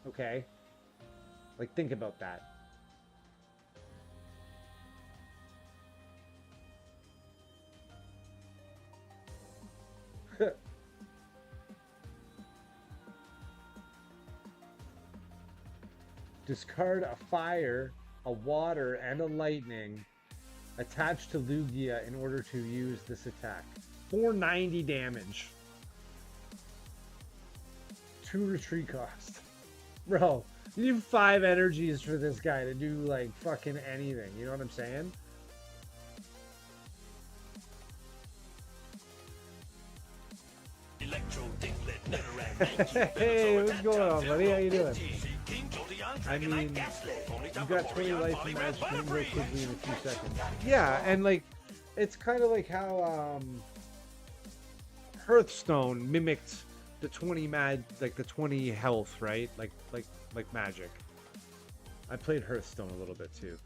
Okay, like, think about that. Discard a fire, a water, and a lightning attached to Lugia in order to use this attack. 490 damage. 2 retreat cost. Bro, you need 5 energies for this guy to do, like, fucking anything. You know what I'm saying? Hey, what's going on, buddy? How you doing? I mean, you got 20 life and magic real quickly in a few seconds. Yeah, and like, it's kind of like how Hearthstone mimicked the 20 the 20 health, right? Like Magic. I played Hearthstone a little bit too.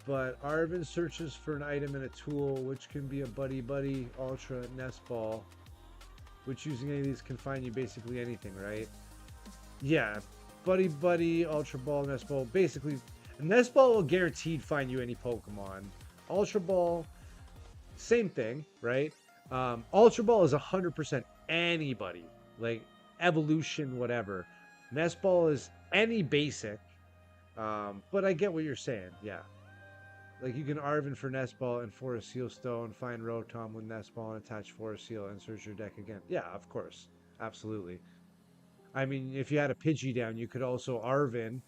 But Arvin searches for an item and a tool, which can be a Buddy, Ultra, Nest Ball, which using any of these can find you basically anything, right? Yeah, Buddy, Ultra Ball, Nest Ball. Basically, Nest Ball will guaranteed find you any Pokemon. Ultra Ball, same thing, right? Ultra Ball is 100% anybody, like evolution, whatever. Nest Ball is any basic, but I get what you're saying, yeah. Like you can Arven for Nest Ball and Forest Seal Stone, find Rotom with Nest Ball and attach Forest Seal and search your deck again. Yeah, of course. Absolutely. I mean, if you had a Pidgey down, you could also Arven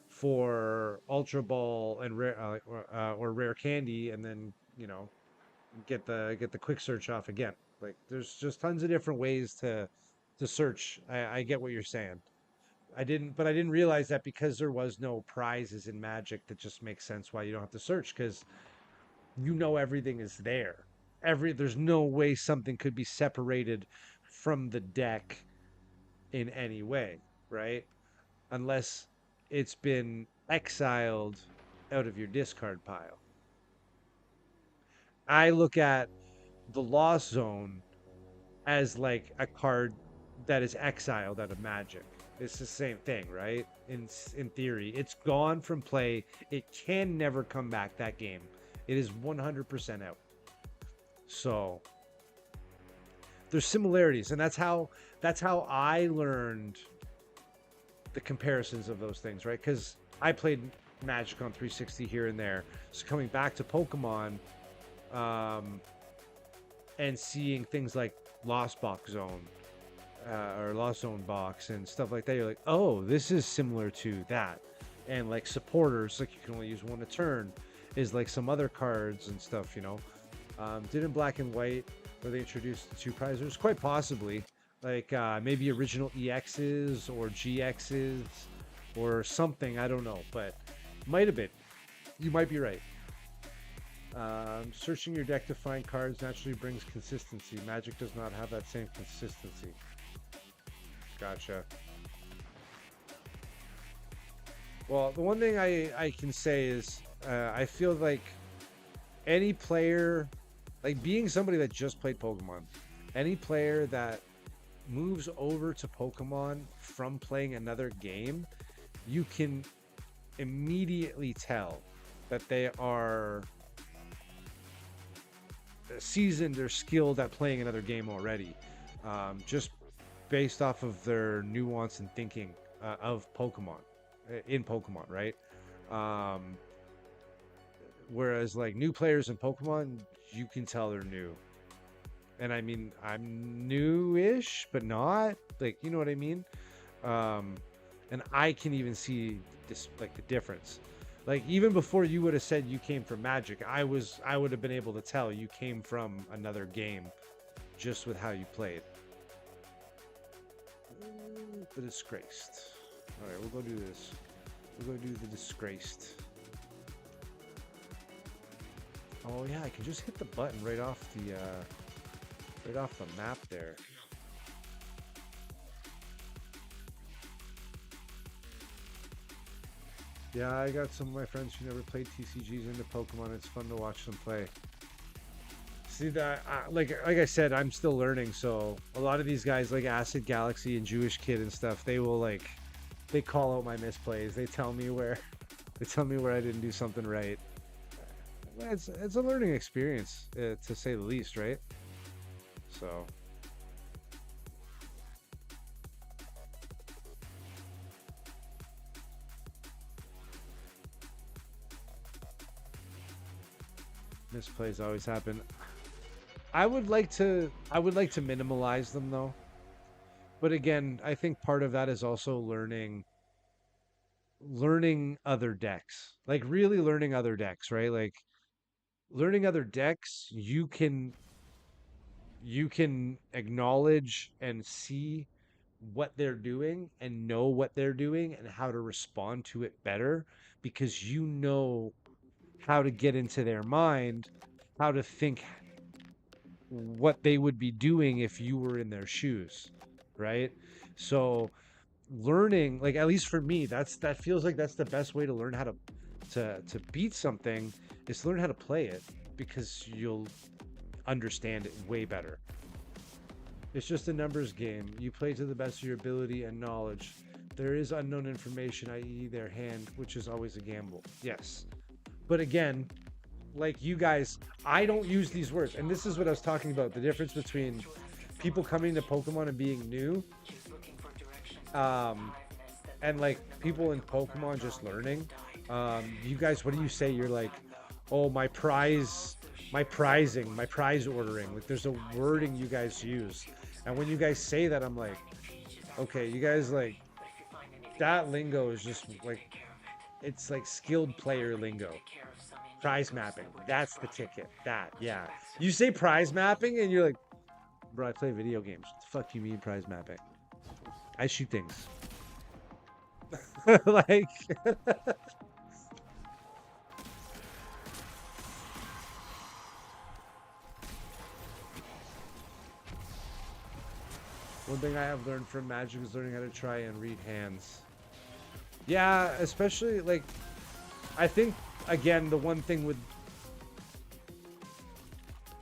for Ultra Ball and rare or Rare Candy, and then get the quick search off again. Like there's just tons of different ways to search. I get what you're saying. But I didn't realize that because there was no prizes in Magic, that just makes sense why you don't have to search, because everything is there. There's no way something could be separated from the deck in any way, right? Unless it's been exiled out of your discard pile. I look at the Lost Zone as like a card that is exiled out of Magic. It's the same thing, right? In theory, it's gone from play. It can never come back. That game, it is 100% out. So there's similarities, and that's how I learned the comparisons of those things, right? Because I played Magic on 360 here and there. So coming back to Pokemon, and seeing things like Lost Box Zone, or Lost Zone Box and stuff like that, you're like, oh, this is similar to that. And like supporters, like you can only use one a turn, is like some other cards and stuff, Didn't Black and White, where they introduced the two prizers? Quite possibly. Like maybe original EXs or GXs or something, I don't know, but might have been. You might be right. Searching your deck to find cards naturally brings consistency. Magic does not have that same consistency. Gotcha. Well, the one thing I can say is I feel like any player, like being somebody that just played Pokemon, any player that moves over to Pokemon from playing another game, you can immediately tell that they are seasoned or skilled at playing another game already, just based off of their nuance and thinking of Pokemon, in Pokemon, right? Whereas like new players in Pokemon, you can tell they're new. And I mean, I'm new-ish, but not, like, you know what I mean? And I can even see this, like, the difference. Like, even before you would have said you came from Magic, I would have been able to tell you came from another game just with how you played. The Disgraced. All right, we'll go do this. We'll go do the Disgraced. Oh yeah, I can just hit the button right off the map there. Yeah, I got some of my friends who never played TCGs into Pokemon. It's fun to watch them play. See that, like I said, I'm still learning. So a lot of these guys, like Acid Galaxy and Jewish Kid and stuff, they call out my misplays. They tell me where I didn't do something right. It's a learning experience, to say the least, right? So. Misplays always happen. I would like to minimalize them though. But again, I think part of that is also learning other decks. Like really learning other decks, right? Like learning other decks, you can acknowledge and see what they're doing and know what they're doing and how to respond to it better, because you know how to get into their mind, how to think what they would be doing if you were in their shoes, right? So learning, like at least for me, that feels like that's the best way to learn how to beat something, is learn how to play it, because you'll understand it way better. It's just a numbers game. You play to the best of your ability and knowledge. There is unknown information, i.e. their hand, which is always a gamble. Yes. But again, like you guys, I don't use these words. And this is what I was talking about, the difference between people coming to Pokemon and being new, and like people in Pokemon just learning. You guys, what do you say? You're like, Oh, my prize ordering. Like there's a wording you guys use. And when you guys say that, I'm like, okay, you guys like that lingo is just like it's like skilled player lingo. Prize mapping. That's the ticket. That, yeah. You say prize mapping and you're like, bro, I play video games. What the fuck do you mean prize mapping? I shoot things. Like one thing I have learned from Magic is learning how to try and read hands. Yeah, especially like I think again the one thing with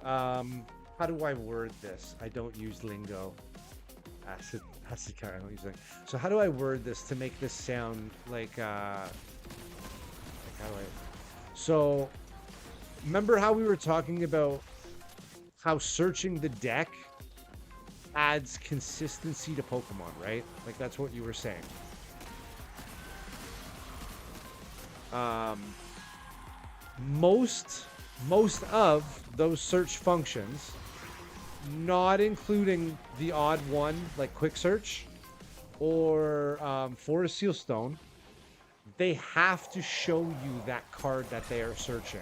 how do I word this? I don't use lingo. Acid kind I don't use lingo. So how do I word this to make this sound like how do I so remember how we were talking about how searching the deck adds consistency to Pokemon, right? Like that's what you were saying. Most of those search functions, not including the odd one like quick search or Forest Seal Stone, they have to show you that card that they are searching.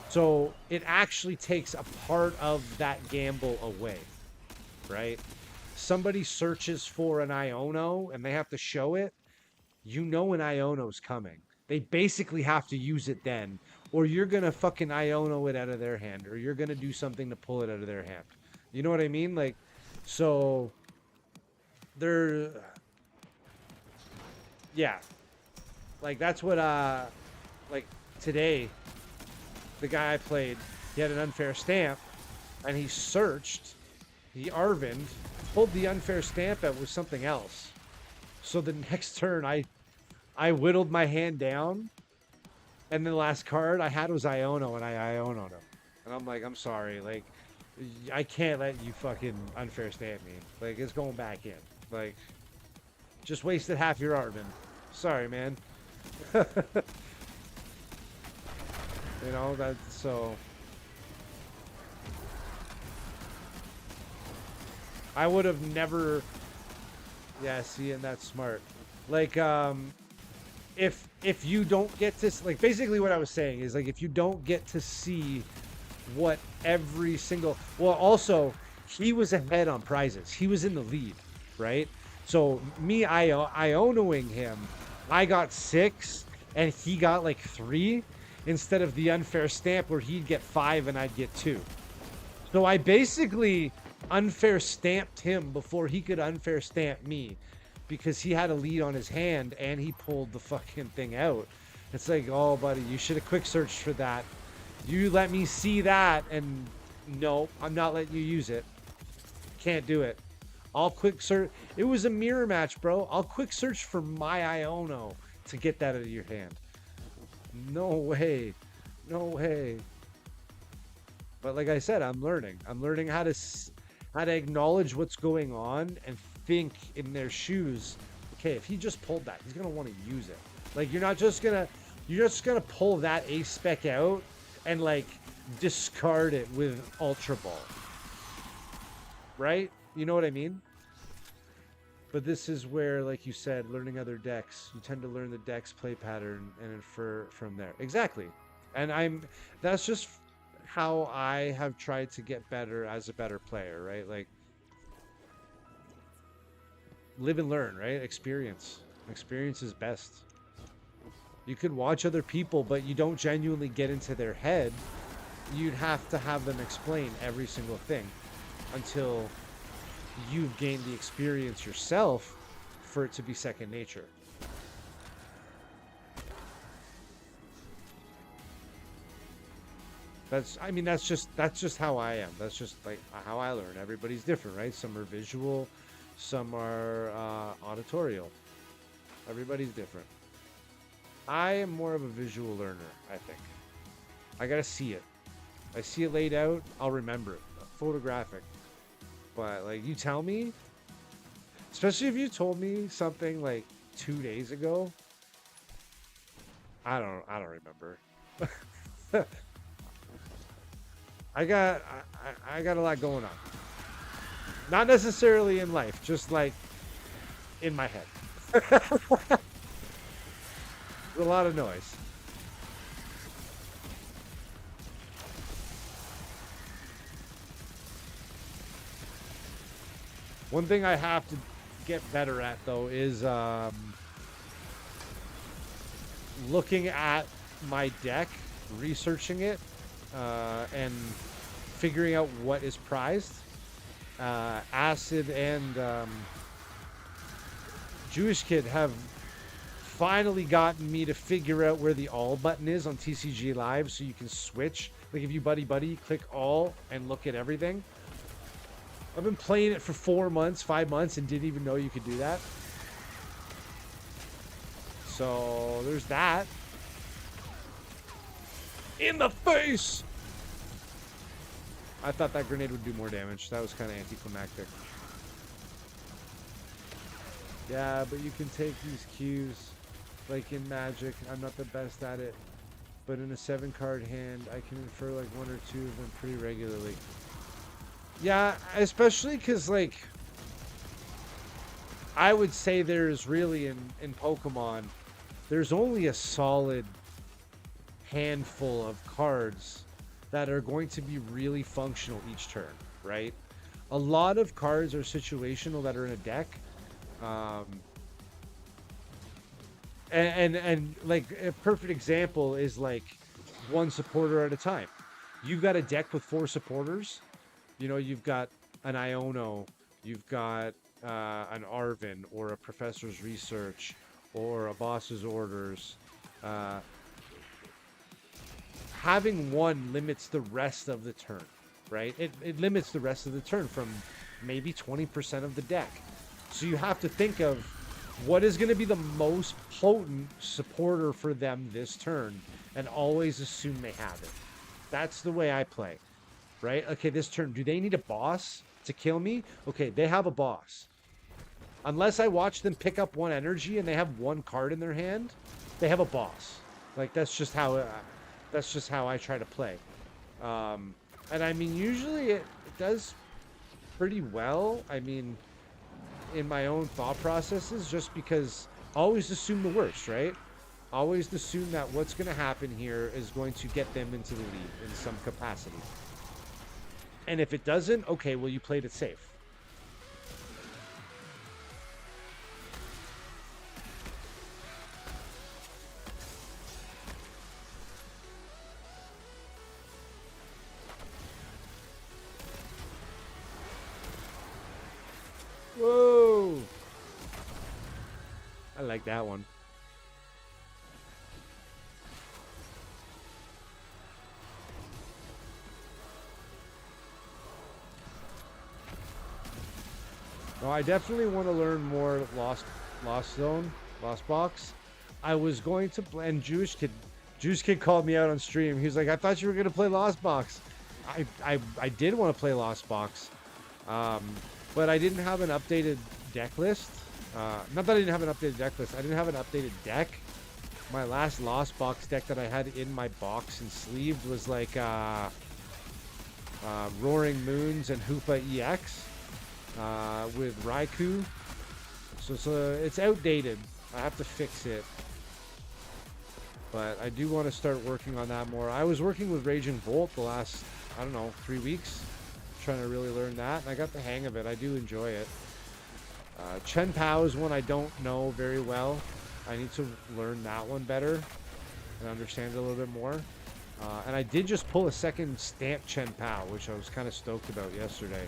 So it actually takes a part of that gamble away, right? Somebody searches for an Iono and they have to show it, you know an Iono's coming. They basically have to use it then, or you're gonna fucking Iono it out of their hand, or you're gonna do something to pull it out of their hand. You know what I mean? Like, so they're, yeah, like that's what like today, the guy I played, he had an unfair stamp, and he searched. He Arvind pulled the unfair stamp out with something else. So the next turn, I whittled my hand down, and the last card I had was Iono, and I Iono'd him. And I'm like, I'm sorry, like, I can't let you fucking unfair stamp me. Like, it's going back in. Like, just wasted half your Arvin. Sorry, man. You know, that's so... I would have never... Yeah, see, and that's smart. Like, if you don't get to like basically what I was saying is like if you don't get to see what every single also he was ahead on prizes. He was in the lead, right? So me Ionoing him, I got 6 and he got like 3 instead of the unfair stamp where he'd get 5 and I'd get 2. So I basically unfair stamped him before he could unfair stamp me, because he had a lead on his hand and he pulled the fucking thing out. It's like, oh, buddy, you should have quick searched for that. You let me see that, and no, I'm not letting you use it. Can't do it. I'll quick search. It was a mirror match, bro. I'll quick search for my Iono to get that out of your hand. No way. No way. But like I said, I'm learning. I'm learning how to acknowledge what's going on and think in their shoes. Okay, if he just pulled that, he's gonna want to use it. Like you're just gonna pull that ace spec out and like discard it with Ultra Ball, right? You know what I mean? But this is where, like you said, learning other decks, you tend to learn the deck's play pattern and infer from there. Exactly. And that's just how I have tried to get better as a better player, right? Like live and learn, right? Experience is best. You could watch other people, but you don't genuinely get into their head. You'd have to have them explain every single thing until you've gained the experience yourself for it to be second nature. That's just how I am. That's just like how I learn. Everybody's different, right? Some are visual, some are auditorial. Everybody's different. I am more of a visual learner, I think. I gotta see it. I see it laid out, I'll remember it. Photographic. But like you tell me, especially if you told me something like 2 days ago, I don't remember. I got a lot going on. Not necessarily in life, just like in my head. A lot of noise. One thing I have to get better at though is looking at my deck, researching it, and figuring out what is prized. Acid and Jewish Kid have finally gotten me to figure out where the all button is on TCG Live, so you can switch. Like if you buddy, click all and look at everything. I've been playing it for 4 months, 5 months, and didn't even know you could do that. So there's that. In the face! I thought that grenade would do more damage. That was kind of anticlimactic. Yeah, but you can take these cues. Like in Magic, I'm not the best at it. But in a 7-card hand, I can infer like 1 or 2 of them pretty regularly. Yeah, especially because, like, I would say there's really, in Pokemon, there's only a solid handful of cards that are going to be really functional each turn, right? A lot of cards are situational that are in a deck. And like, a perfect example is, like, one supporter at a time. You've got a deck with 4 supporters. You know, you've got an Iono, you've got an Arvin, or a Professor's Research, or a Boss's Orders. Having one limits the rest of the turn, right? It limits the rest of the turn from maybe 20% of the deck. So you have to think of what is going to be the most potent supporter for them this turn, and always assume they have it. That's the way I play. Right? Okay, this turn, do they need a boss to kill me? Okay, they have a boss. Unless I watch them pick up 1 energy and they have 1 card in their hand, they have a boss. Like, that's just how I try to play. And I mean, usually it does pretty well. I mean, in my own thought processes, just because I always assume the worst, right? Always assume that what's going to happen here is going to get them into the lead in some capacity. And if it doesn't, okay, well, you played it safe. Whoa! I like that one. No, I definitely want to learn more Lost Box. I was going to play, and Jewish Kid called me out on stream. He was like, I thought you were going to play Lost Box. I did want to play Lost Box. But I didn't have an updated deck list. Not that I didn't have an updated deck list. I didn't have an updated deck. My last Lost Box deck that I had in my box and sleeved was like Roaring Moons and Hoopa EX. With Raikou. So it's outdated. I have to fix it. But I do want to start working on that more. I was working with Raging Bolt the last, I don't know, 3 weeks. Trying to really learn that. And I got the hang of it. I do enjoy it. Chen Pao is one I don't know very well. I need to learn that one better and understand it a little bit more. And I did just pull a second Stamp Chen Pao, which I was kind of stoked about yesterday.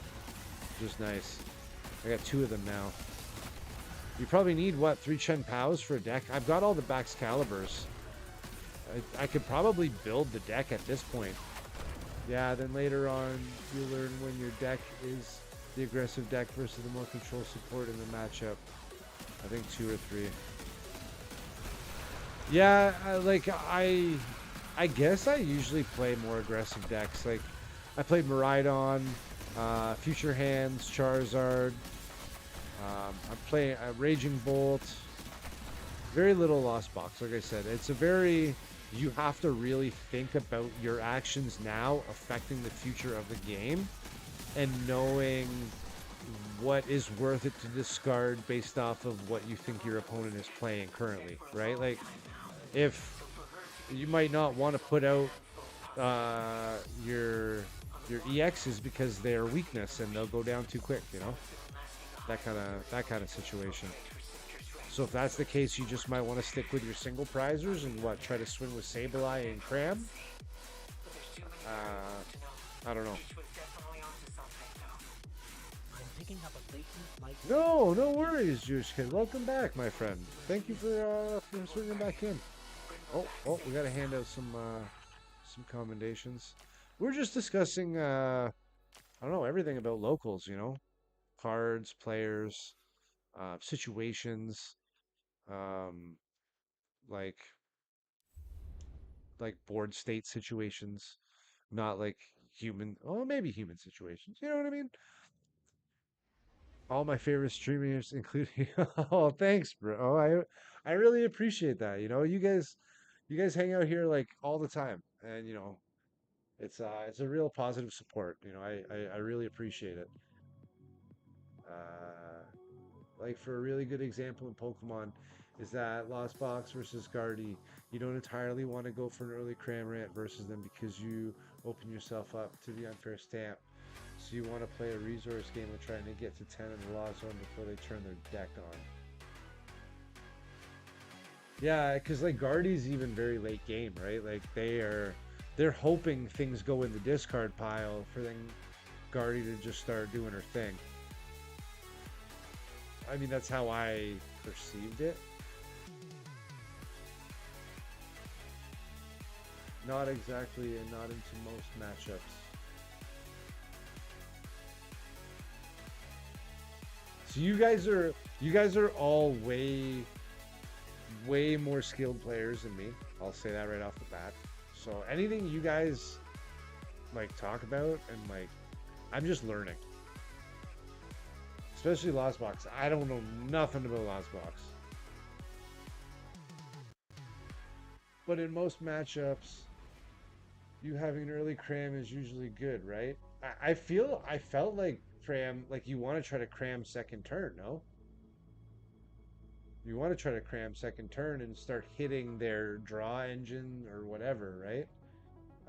Just nice. I got 2 of them now. You probably need, what, 3 Chen Paos for a deck? I've got all the Baxcaliburs. I could probably build the deck at this point. Yeah, then later on, you'll learn when your deck is the aggressive deck versus the more control support in the matchup. I think 2 or 3. Yeah, I guess I usually play more aggressive decks. Like, I played Miraidon, Future Hands, Charizard. I'm playing Raging Bolt. Very little Lost Box, like I said. It's a very you have to really think about your actions now affecting the future of the game and knowing what is worth it to discard based off of what you think your opponent is playing currently, right? Like, if you might not want to put out your EXs because they're weakness and they'll go down too quick, you know? That kind of situation. So if that's the case, you just might want to stick with your single prizers and what, try to swing with Sableye and Cram. I don't know. No, no worries, Jewish kid. Welcome back, my friend. Thank you for swinging back in. Oh, we gotta hand out some commendations. We're just discussing I don't know, everything about locals, you know, cards, players, situations, um, like board state situations, not like human, oh, maybe human situations. You know what I mean? All my favorite streamers, including oh, thanks, bro. Oh, I really appreciate that. You know, you guys hang out here like all the time, and you know, it's a real positive support. You know, I really appreciate it. Uh, like for a really good example in Pokemon is that Lost Box versus Guardy. You don't entirely want to go for an early Cramorant versus them because you open yourself up to the unfair stamp. So you want to play a resource game of trying to get to 10 in the Lost Zone before they turn their deck on. Yeah, because like Guardy's even very late game, right? Like they're hoping things go in the discard pile for then Guardy to just start doing her thing. I mean, that's how I perceived it. Not exactly, and not into most matchups. So you guys are all way more skilled players than me. I'll say that right off the bat. So anything you guys like talk about and like I'm just learning. Especially Lost Box. I don't know nothing about Lost Box. But in most matchups, you having an early cram is usually good, right? I felt like cram, like you want to try to cram second turn, no? You want to try to cram second turn and start hitting their draw engine or whatever, right?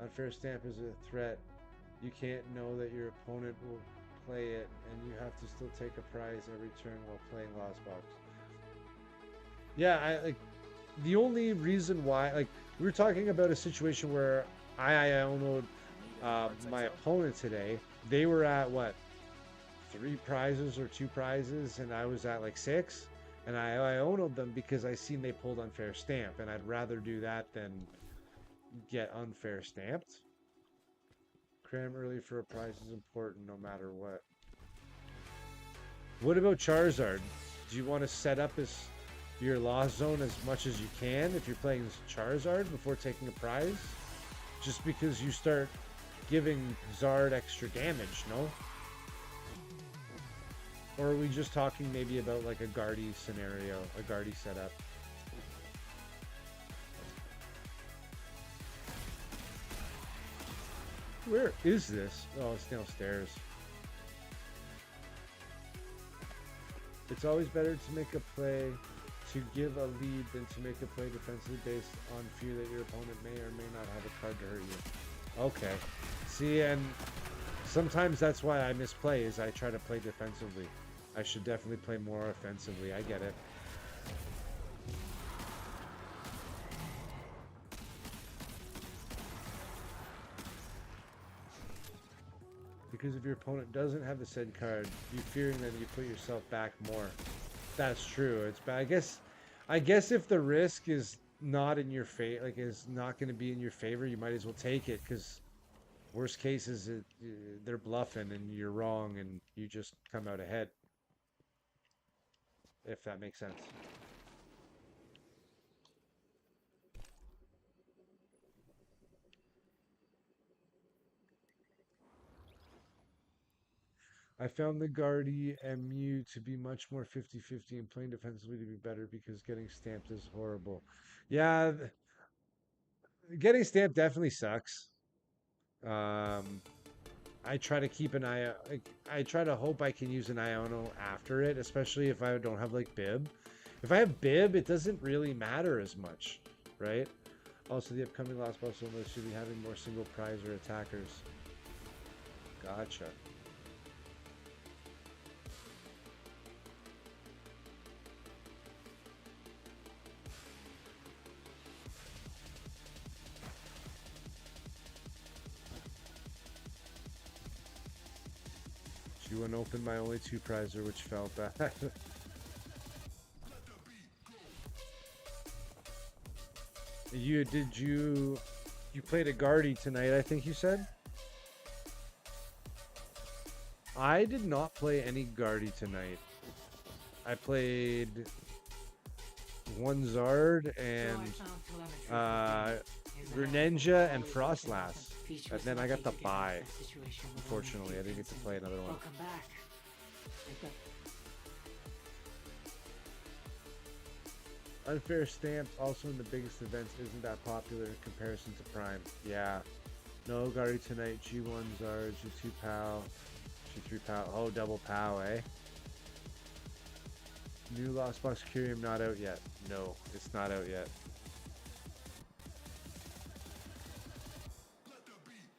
Unfair stamp is a threat. You can't know that your opponent will play it, and you have to still take a prize every turn while playing Lost Box. Yeah, I like the only reason why, like, we were talking about a situation where I owned my opponent today. They were at what, 3 prizes or 2 prizes, and I was at like 6. And I owned them because I seen they pulled unfair stamp, and I'd rather do that than get unfair stamped. Cram early for a prize is important no matter what. What about Charizard? Do you want to set up your Lost Zone as much as you can if you're playing Charizard before taking a prize? Just because you start giving Zard extra damage, no? Or are we just talking maybe about like a Guardy scenario, a Guardy setup? Where is this? Oh, it's downstairs. It's always better to make a play to give a lead than to make a play defensively based on fear that your opponent may or may not have a card to hurt you. Okay. See, and sometimes that's why I misplay, is I try to play defensively. I should definitely play more offensively. I get it. Because if your opponent doesn't have the said card, you fearing them, you put yourself back more. That's true. It's bad. I guess if the risk is not in your favor, like is not going to be in your favor, you might as well take it. Because worst case is they're bluffing and you're wrong, and you just come out ahead. If that makes sense. I found the Guardy and Mew to be much more 50-50 and playing defensively to be better because getting stamped is horrible. Yeah, getting stamped definitely sucks. I try to keep an eye. I try to hope I can use an Iono after it, especially if I don't have like Bib. If I have Bib, it doesn't really matter as much, right? Also, the upcoming Lost Box list should be having more single prize or attackers. Gotcha. G1 opened my only 2 prizer, which felt bad. You played a Guardy tonight, I think you said? I did not play any Guardy tonight. I played one Zard and Greninja and Frostlass. And then I got the bye. Unfortunately, I didn't get to play another one. Welcome back. Unfair stamps also in the biggest events isn't that popular in comparison to Prime. Yeah. No Guardy tonight. G1 Zard, G2 POW, G3 POW. Oh, double POW, eh? New Lost Box Curium not out yet. No, it's not out yet.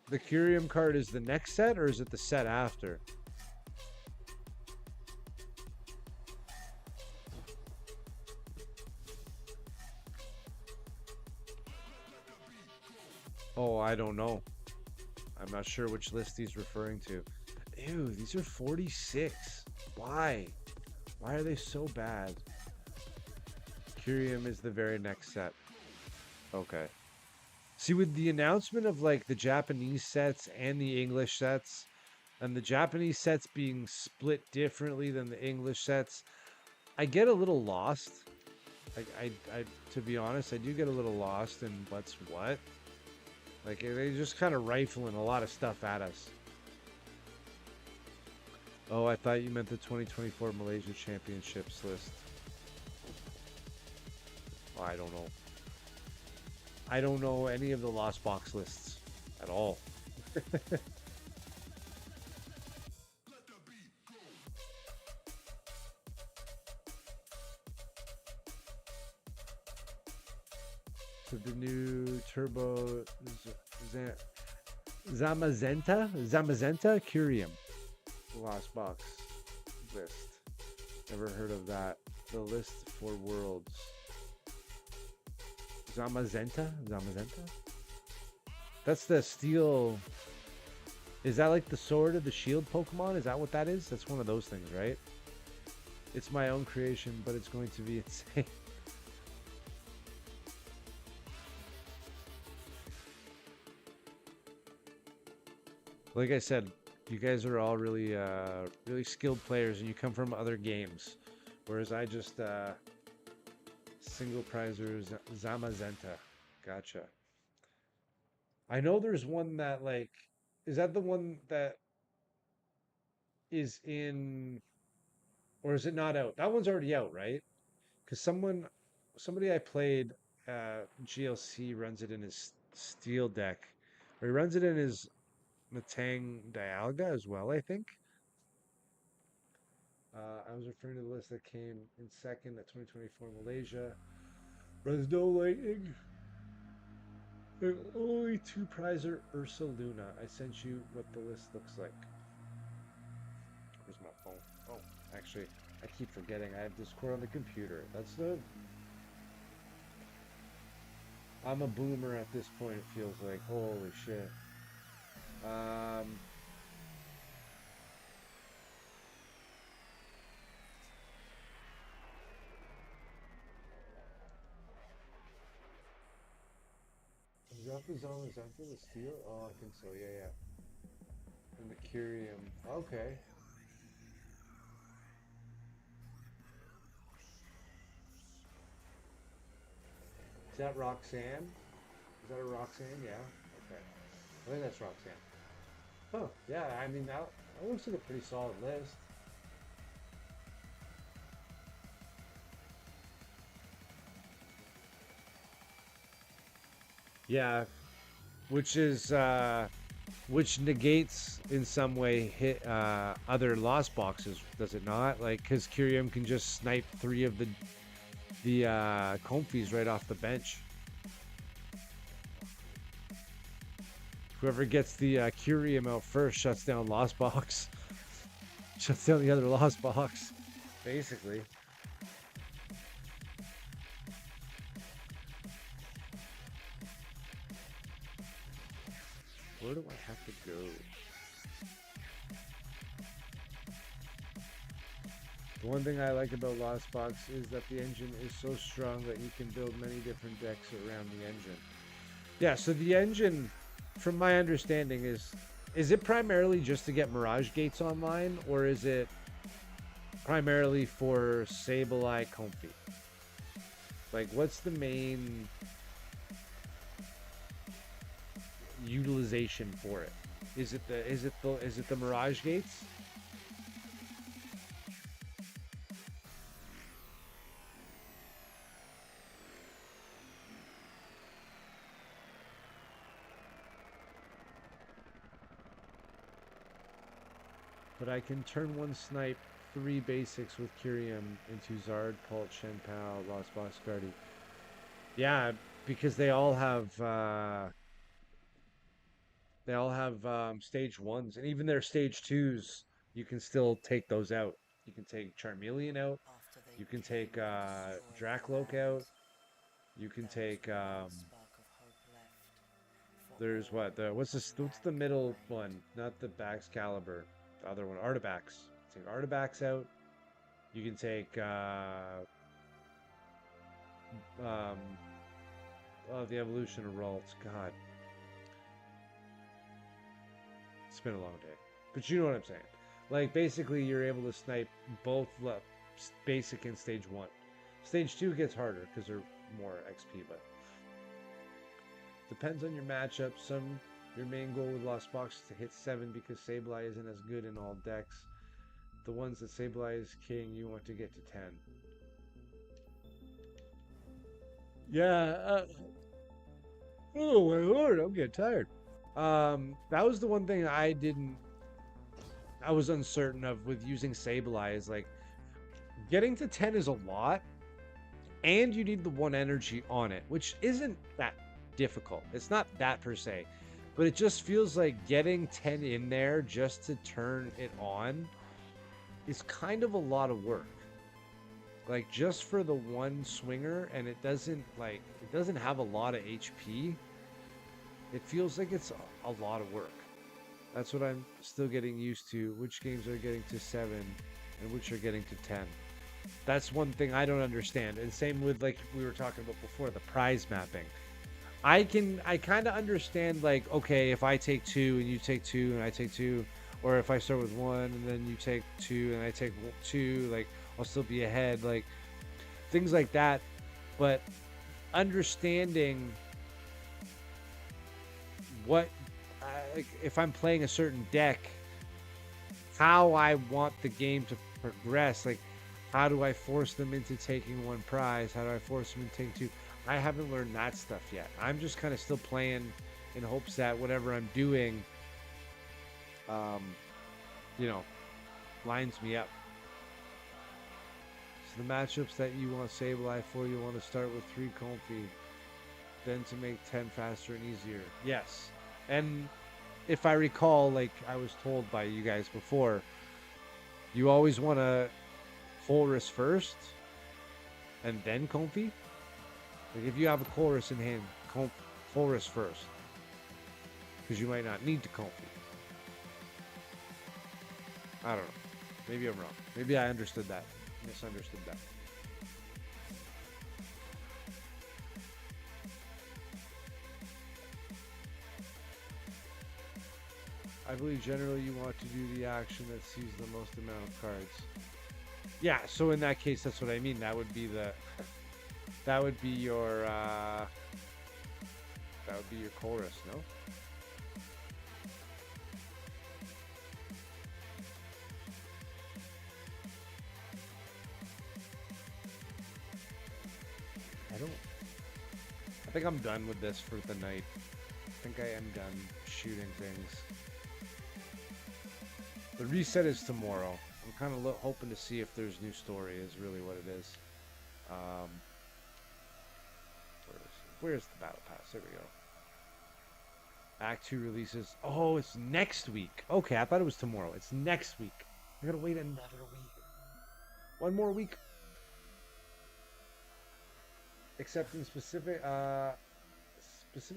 The Curium card is the next set, or is it the set after? Oh, I don't know. I'm not sure which list he's referring to. Ew, these are 46. Why? Why are they so bad? Curium is the very next set. Okay. See, with the announcement of like the Japanese sets and the English sets, and the Japanese sets being split differently than the English sets, I get a little lost. I to be honest, I do get a little lost in what's what. Like, they just kind of rifling a lot of stuff at us. Oh, I thought you meant the 2024 Malaysia Championships list. Oh, I don't know. I don't know any of the Lost Box lists at all. So the new Turbo Zamazenta Curium Lost Box list. Never heard of that. The list for worlds. Zamazenta? That's the steel. Is that like the sword of the shield Pokemon? Is that what that is? That's one of those things, right? It's my own creation, but it's going to be insane. Like I said, you guys are all really really skilled players and you come from other games. Whereas I just single prizer Zamazenta. Gotcha. I know there's one that like, is that the one that is in, or is it not out? That one's already out, right? Because somebody I played GLC runs it in his steel deck, or he runs it in his Matang Dialga as well, I think. I was referring to the list that came in second at 2024 Malaysia. Runs no lightning. There are only 2 prizer Ursa Luna. I sent you what the list looks like. Where's my phone? Oh, actually, I keep forgetting. I have Discord on the computer. That's the... I'm a boomer at this point, it feels like. Holy shit. Is that the Zamazenta, the steel? Oh, I think so, yeah. And the Curium. Okay. Is that Roxanne? Is that a Roxanne? Yeah. Okay. I think that's Roxanne. Huh. Yeah, I mean, that looks like a pretty solid list. Yeah, which is which negates in some way hit other lost boxes, does it not? Like, because Curium can just snipe 3 of the Comfies right off the bench. Whoever gets the Curium out first shuts down Lost Box. Shuts down the other Lost Box, basically. Where do I have to go? The one thing I like about Lost Box is that the engine is so strong that you can build many different decks around the engine. Yeah, so the engine, from my understanding, is it primarily just to get Mirage Gates online, or is it primarily for Sableye Comfy? Like, what's the main utilization for it? Is it the Mirage Gates? But I can turn 1 snipe 3 basics with Curium into Zard, Pult, Shenpao, Lost Box Guardi. Yeah, because they all have stage 1s, and even their stage 2s, you can still take those out. You can take Charmeleon out. You can take Drakloak out. You can take there's what's the middle one? Not the Baxcalibur. The other one, Artibax. Take Artibax out. You can take the evolution of Ralts. God. It's been a long day. But you know what I'm saying. Like, basically, you're able to snipe both basic and stage 1. Stage 2 gets harder because they're more XP, but depends on your matchup. Your main goal with Lost Box is to hit 7 because Sableye isn't as good in all decks. The ones that Sableye is king, you want to get to 10. Yeah. Oh my lord, I'm getting tired. That was the one thing I was uncertain of with using Sableye, is like getting to 10 is a lot, and you need the 1 energy on it, which isn't that difficult. It's not that per se, but it just feels like getting 10 in there just to turn it on is kind of a lot of work. Like, just for the 1 swinger, and it doesn't have a lot of HP. It feels like it's a lot of work. That's what I'm still getting used to. Which games are getting to 7 and which are getting to 10. That's one thing I don't understand. And same with, like we were talking about before, the prize mapping. I kind of understand, like, okay, if I take 2 and you take 2 and I take 2, or if I start with 1 and then you take 2 and I take 2, like, I'll still be ahead, like things like that. But understanding what like, if I'm playing a certain deck, how I want the game to progress, like how do I force them into taking 1 prize, how do I force them into taking 2. I haven't learned that stuff yet. I'm just kind of still playing in hopes that whatever I'm doing lines me up. So the matchups that you want Sableye for, you want to start with 3 Comfy, then to make 10 faster and easier. Yes. And if I recall, like I was told by you guys before, you always want to Colress first and then Comfy. Like, if you have a Colress in hand, Colress first, because you might not need to Comfy. I don't know. Maybe I'm wrong. Maybe I misunderstood that. I believe generally you want to do the action that sees the most amount of cards. Yeah, so in that case, that's what I mean. That would be your Colress, no? I think I'm done with this for the night. I think I am done shooting things. The reset is tomorrow. I'm kind of hoping to see if there's new story is really what it is. Where's the battle pass? There we go. Act 2 releases. Oh, it's next week. Okay, I thought it was tomorrow. It's next week. I gotta wait another week. One more week. Except in specific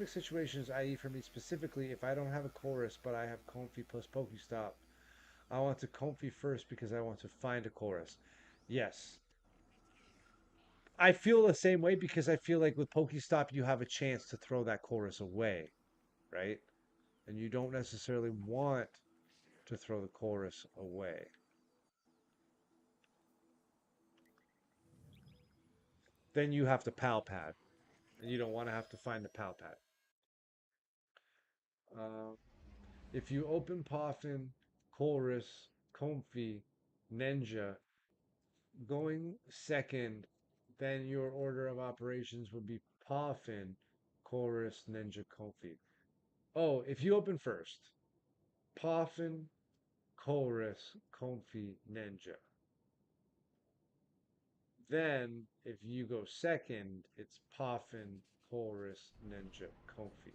situations, i.e. for me specifically, if I don't have a chorus but I have Comfy plus Pokestop, I want to Comfy first because I want to find a chorus. Yes. I feel the same way because I feel like with Pokestop you have a chance to throw that chorus away, right? And you don't necessarily want to throw the chorus away. Then you have to pal pad, and you don't want to have to find the pal pad. If you open Poffin, Chorus, Comfy, Ninja, going second, then your order of operations would be Poffin, Chorus, Ninja, Comfy. Oh, if you open first, Poffin, Chorus, Comfy, Ninja. Then, if you go second, it's Poffin, Chorus, Ninja, Comfy.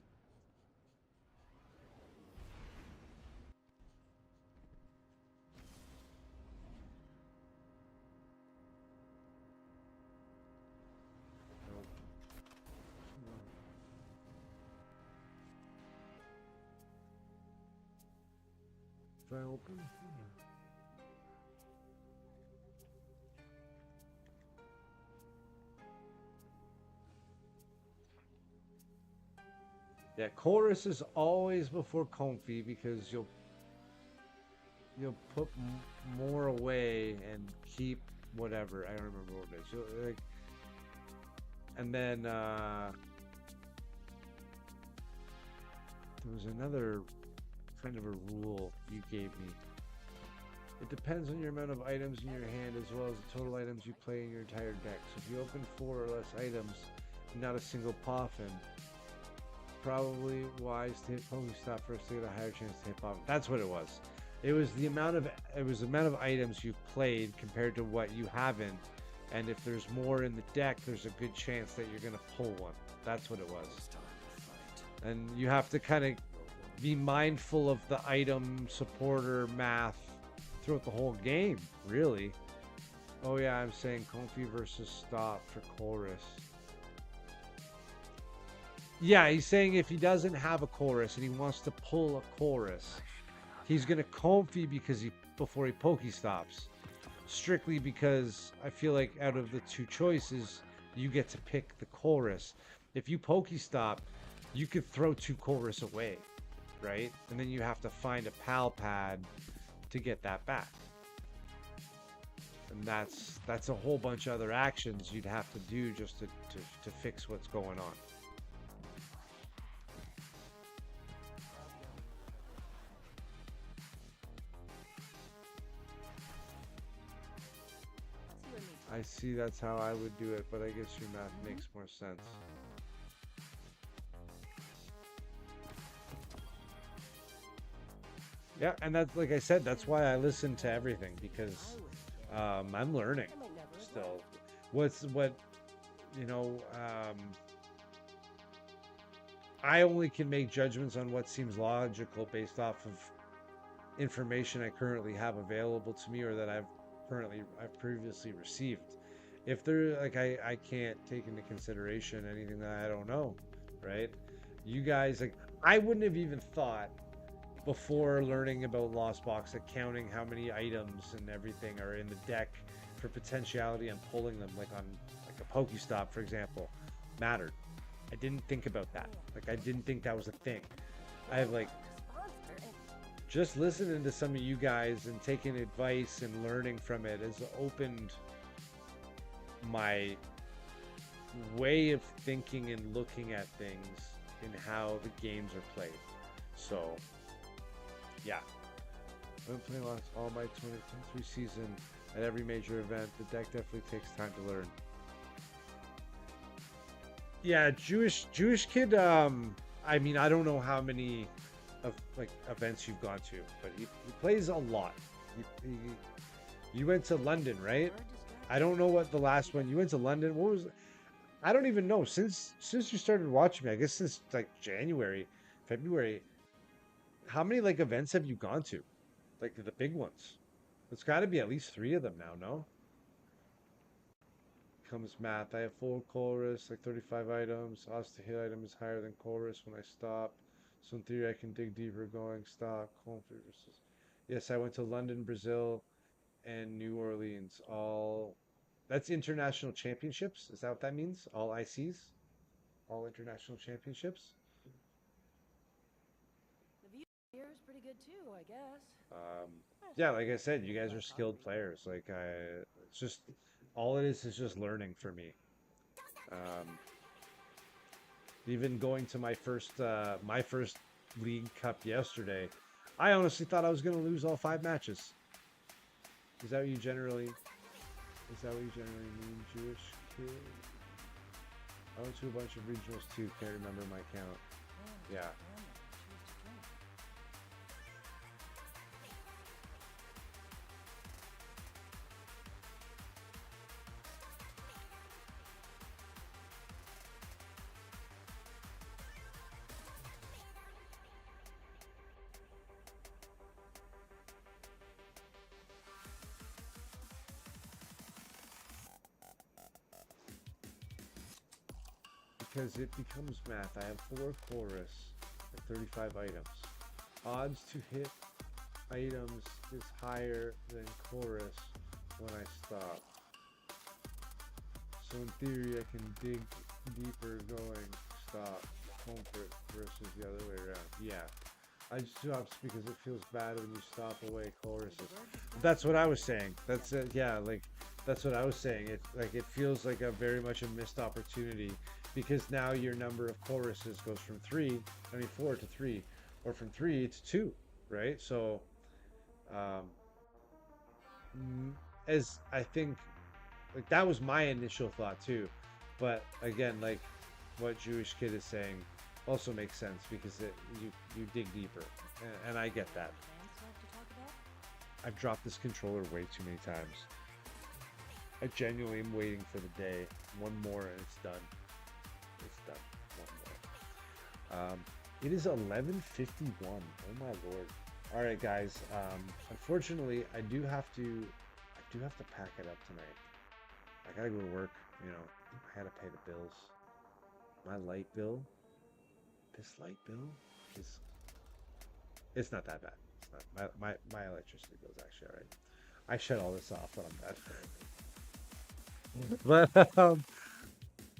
If I open? Yeah, chorus is always before Comfy because you'll put more away and keep whatever. I don't remember what it is. You'll, like, and then there was another kind of a rule you gave me. It depends on your amount of items in your hand as well as the total items you play in your entire deck. So if you open 4 or less items, not a single Poffin, probably wise to hit Pokestop first to get a higher chance to hit Poffin. That's what it was. It was the amount of items you've played compared to what you haven't, and if there's more in the deck, there's a good chance that you're gonna pull one. That's what it was. And you have to kind of be mindful of the item supporter math throughout the whole game, really. Oh yeah, I'm saying Comfy versus Stop for chorus. Yeah, he's saying if he doesn't have a chorus and he wants to pull a chorus, he's gonna Comfy before he Pokestops. Strictly because I feel like out of the 2 choices, you get to pick the chorus. If you Pokestop, you could throw 2 chorus away, right? And then you have to find a pal pad to get that back. And that's a whole bunch of other actions you'd have to do just to fix what's going on. I see that's how I would do it, but I guess your math makes more sense. Yeah, and that's, like I said, that's why I listen to everything, because I'm learning still. I only can make judgments on what seems logical based off of information I currently have available to me or that I've previously received. If there, like, I can't take into consideration anything that I don't know, right? You guys, like, I wouldn't have even thought before learning about Lost Box that counting how many items and everything are in the deck for potentiality and pulling them, like on like a Pokestop, for example, mattered. I didn't think about that. Like, I didn't think that was a thing. I have, like, just listening to some of you guys and taking advice and learning from it has opened my way of thinking and looking at things in how the games are played. So, yeah. I've been playing all my 2023 season at every major event. The deck definitely takes time to learn. Yeah, Jewish kid. I mean, I don't know how many of like events you've gone to, but he plays a lot. You went to London, right? I don't know what the last one you went to London. What was? I don't even know. Since you started watching me, I guess since like January, February. How many like events have you gone to? Like the big ones. It's got to be at least 3 of them now. No. Comes math. I have full chorus, like 35 items. Odds to hit item is higher than chorus when I stop. So in theory, I can dig deeper going stop. Home versus. Yes, I went to London, Brazil, and New Orleans. All that's international championships. Is that what that means? All ICs, all international championships. The view here is pretty good too, I guess. Um, yeah, like I said, you guys are skilled players. Like it's just all it is just learning for me. Um, Even going to my first League Cup yesterday, I honestly thought I was gonna lose all 5 matches. Is that what you generally? Is that what you generally mean, Jewish kid? I went to a bunch of regionals too. Can't remember my count. Yeah. Because it becomes math. I have 4 chorus and 35 items. Odds to hit items is higher than chorus when I stop. So in theory, I can dig deeper going stop comfort versus the other way around. Yeah. I stops because it feels bad when you stop away choruses. That's what I was saying. That's it. Yeah, like that's what I was saying. It feels like a very much a missed opportunity because now your number of choruses goes from 4 to 3, or from 3 to 2, right? So, um, as I think, like that was my initial thought too, but again, like what Jewish kid is saying also makes sense because you dig deeper, and I get that. I've dropped this controller way too many times. I genuinely am waiting for the day. One more and it's done. It's done. One more. It is 11:51. Oh my lord. All right, guys. Unfortunately, I do have to pack it up tonight. I gotta go to work. You know, I gotta pay the bills. My light bill. This light bill is. It's not that bad. It's not, my electricity bill is actually alright. I shut all this off when I'm bad. But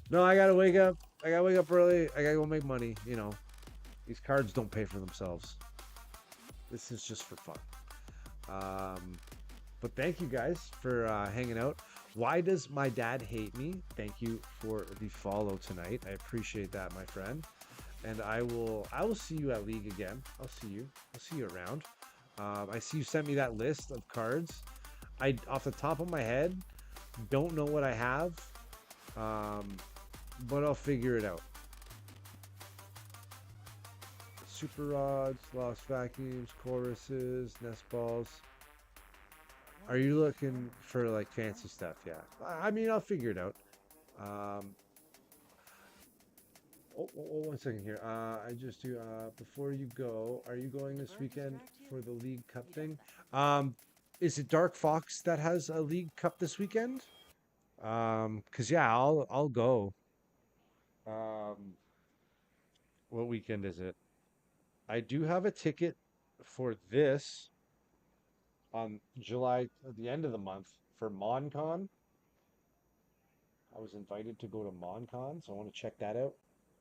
no, I gotta wake up. I gotta wake up early. I gotta go make money. You know, these cards don't pay for themselves. This is just for fun. But thank you guys for hanging out. Why does my dad hate me? Thank you for the follow tonight. I appreciate that, my friend. And I will see you at League again. I'll see you around. I see you sent me that list of cards. I, off the top of my head, don't know what I have, but I'll figure it out. Super rods, lost vacuums, choruses, nest balls. Are you looking for like fancy stuff? Yeah. I mean, I'll figure it out. One second here. I just do. Before you go, are you going this weekend for the League Cup thing? Is it Dark Fox that has a League Cup this weekend? Cause yeah, I'll go. What weekend is it? I do have a ticket for this on July, at the end of the month, for MonCon. I was invited to go to MonCon, so I want to check that out.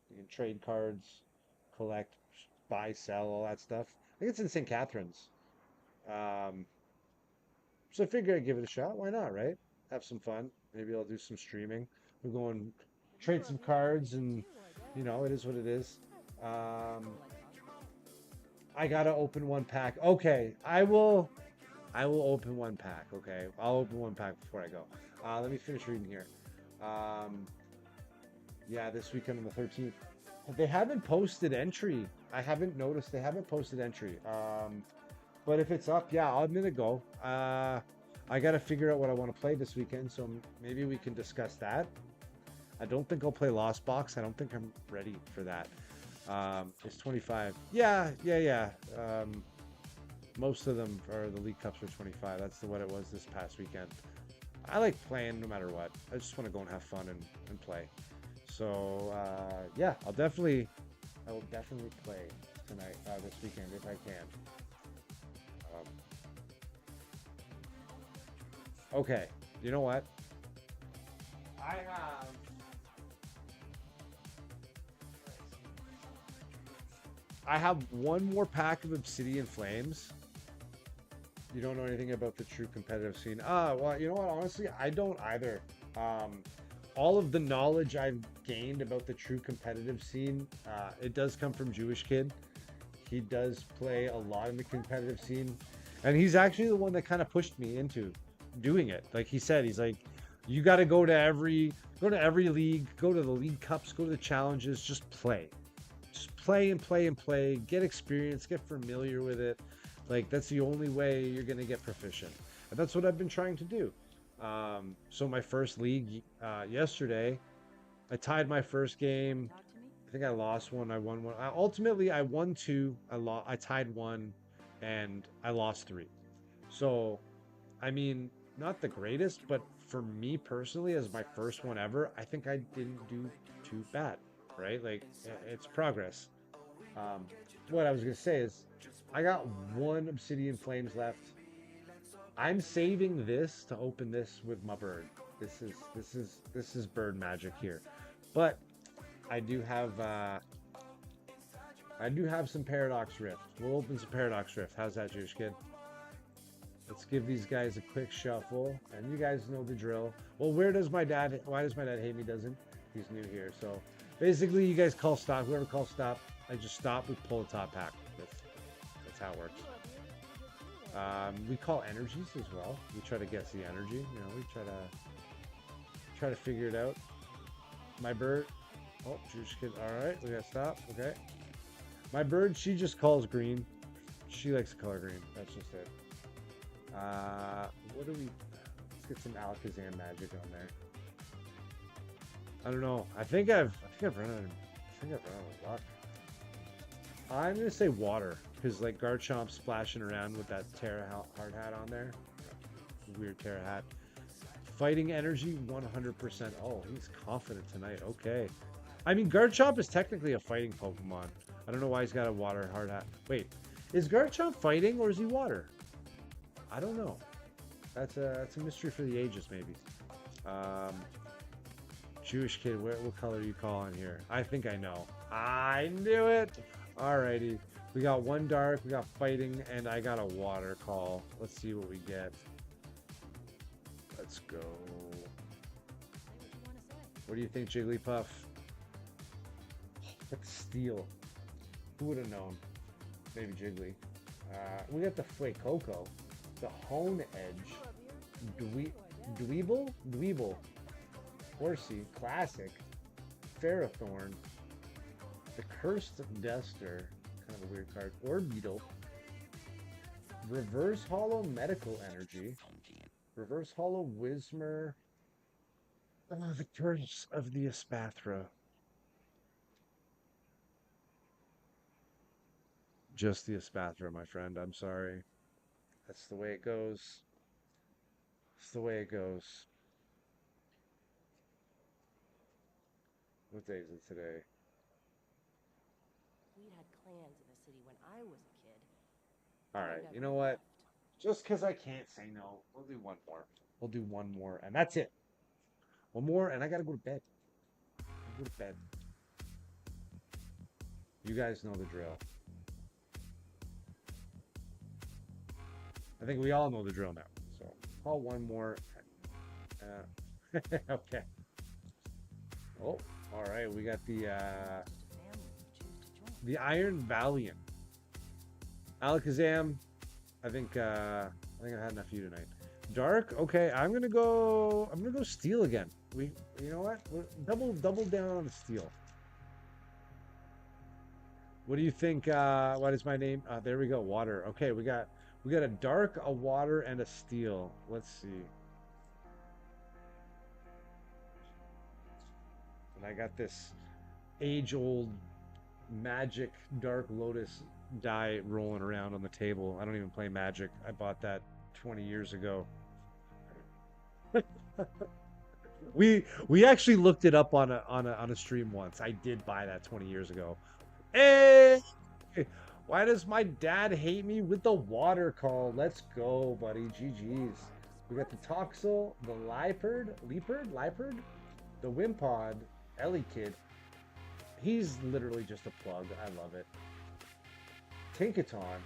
You can trade cards, collect, buy, sell, all that stuff. I think it's in St. Catharines. So I figure I'd give it a shot. Why not, right? Have some fun. Maybe I'll do some streaming. We'll go and trade some cards, and you know, it is what it is. I gotta open one pack. Okay, I will open one pack. Okay, I'll open one pack before I go. Let me finish reading here. Yeah, this weekend on the 13th. They haven't posted entry. I haven't noticed they haven't posted entry. But if it's up, yeah, I'm gonna go. I gotta figure out what I want to play this weekend, so maybe we can discuss that. I don't think I'll play Lost Box. I don't think I'm ready for that. It's 25. Yeah. Most of them are the League Cups are 25. That's what it was this past weekend. I like playing no matter what. I just want to go and have fun and play. So yeah, I will definitely play tonight, this weekend if I can. Okay, you know what? I have one more pack of Obsidian Flames. You don't know anything about the true competitive scene. Well, you know what? Honestly, I don't either. All of the knowledge I've gained about the true competitive scene, it does come from Jewish Kid. He does play a lot in the competitive scene, and he's actually the one that kind of pushed me into doing it. Like he said, he's like, you got to go to every league, go to the League Cups, go to the challenges, just play and play, get experience, get familiar with it. Like, that's the only way you're going to get proficient. And that's what I've been trying to do. So my first league yesterday, I tied my first game. Talk to me. I think I lost one. I won one. Ultimately, I won two. I tied one, and I lost three. So, I mean, not the greatest, but for me personally, as my first one ever, I think I didn't do too bad, right? Like, it's progress. What I was gonna say is, I got one Obsidian Flames left. I'm saving this to open this with my bird. This is bird magic here, but I do have some Paradox Rift. We'll open some Paradox Rift. How's that, Jewish Kid? Let's give these guys a quick shuffle, and you guys know the drill. Well, why does my dad hate me? Doesn't? He's new here, so basically, you guys call stop. Whoever calls stop, I just stop. We pull a top pack. That's how it works. We call energies as well. We try to guess the energy. You know, we try to figure it out. My bird. Oh, Jewish Kid. All right, we got stop. Okay. My bird. She just calls green. She likes the color green. That's just it. What do we? Let's get some Alakazam magic on there. I don't know. I think I've run out of luck. I'm gonna say water, because like Garchomp splashing around with that Terra hard hat on there. Weird Terra hat. Fighting energy 100%. Oh, he's confident tonight. Okay. I mean, Garchomp is technically a fighting Pokemon. I don't know why he's got a water hard hat. Wait, is Garchomp fighting or is he water? I don't know. That's a mystery for the ages, maybe. Jewish Kid, what color are you calling here? I think I know. I knew it. Alrighty. We got one dark, we got fighting, and I got a water call. Let's see what we get. Let's go. What do you think, Jigglypuff? That's steel. Who would have known? Maybe Jiggly. We got the Fuecoco. The Hone Edge. Dweeble. Horsey. Classic. Ferrothorn. The Cursed Duster. Kind of a weird card. Orbeetle. Reverse Hollow Medical Energy. Reverse Hollow Whismur. The Curse of the Espathra. Just the Espathra, my friend. I'm sorry. That's the way it goes. That's the way it goes. What day is it today? We had clans in the city when I was a kid. Alright, Never you know what? left. Just because I can't say no, we'll do one more. We'll do one more, and that's it. One more, and I gotta go to bed. Go to bed. You guys know the drill. I think we all know the drill now. So, call one more. Okay. Oh, all right. We got the Family choose to join. the Iron Valiant. Alakazam. I think I've had enough of you tonight. Dark. Okay, I'm gonna go steel again. You know what? Double down on the steel. What do you think? What is my name? There we go. Water. Okay, we got a dark, a water, and a steel. Let's see. And I got this age-old magic Dark Lotus die rolling around on the table. I don't even play Magic. I bought that 20 years ago. We actually looked it up on a stream once. I did buy that 20 years ago. Hey, why does my dad hate me with the water call? Let's go, buddy. GG's. We got the Toxel, the Leopard, the Wimpod, Ellie Kid. He's literally just a plug. I love it. Tinkaton.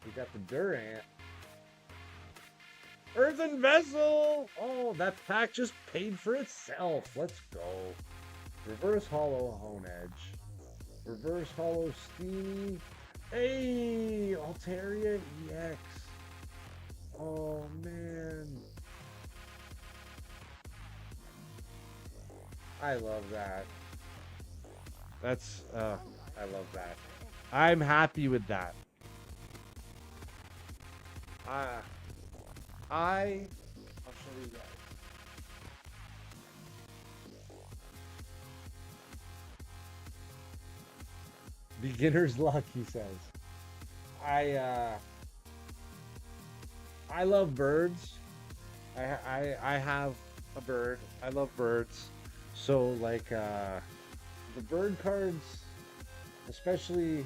We got the Durant. Earthen Vessel! Oh, that pack just paid for itself. Let's go. Reverse Hollow Hone Edge. Reverse Hollow Steamy. Hey! Altaria EX. Oh, man. I love that. That's, I love that. I'm happy with that. I'll show you guys. Beginner's luck, he says. I love birds. I have a bird. I love birds. So like the bird cards, especially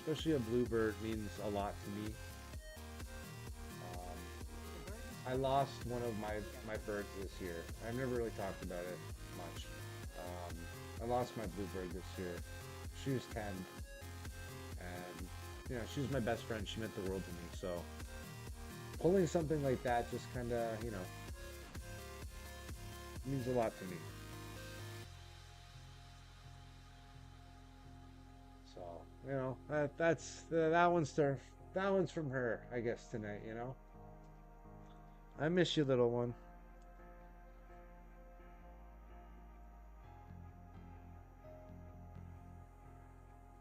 a bluebird, means a lot to me. I lost one of my birds this year. I've never really talked about it much. I lost my bluebird this year. She was 10, and you know, she was my best friend. She meant the world to me. So pulling something like that just kind of, you know, means a lot to me. So you know, that one's from her, I guess, tonight. You know. I miss you, little one.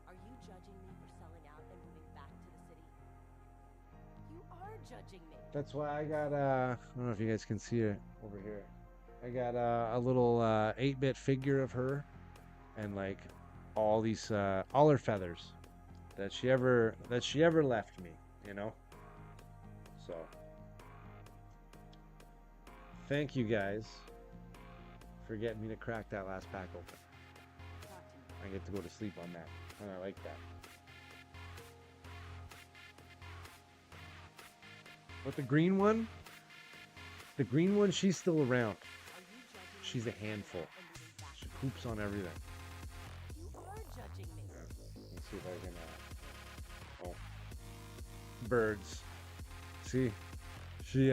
Are you judging me for selling out and moving back to the city? You are judging me. That's why I got I don't know if you guys can see it over here. I got a little 8-bit figure of her, and like all these all her feathers that she ever left me, you know. So thank you guys for getting me to crack that last pack open. I get to go to sleep on that, and I like that. But the green one, she's still around. She's a handful. She poops on everything. You are judging me. Let's see if I can. Oh, birds. See, she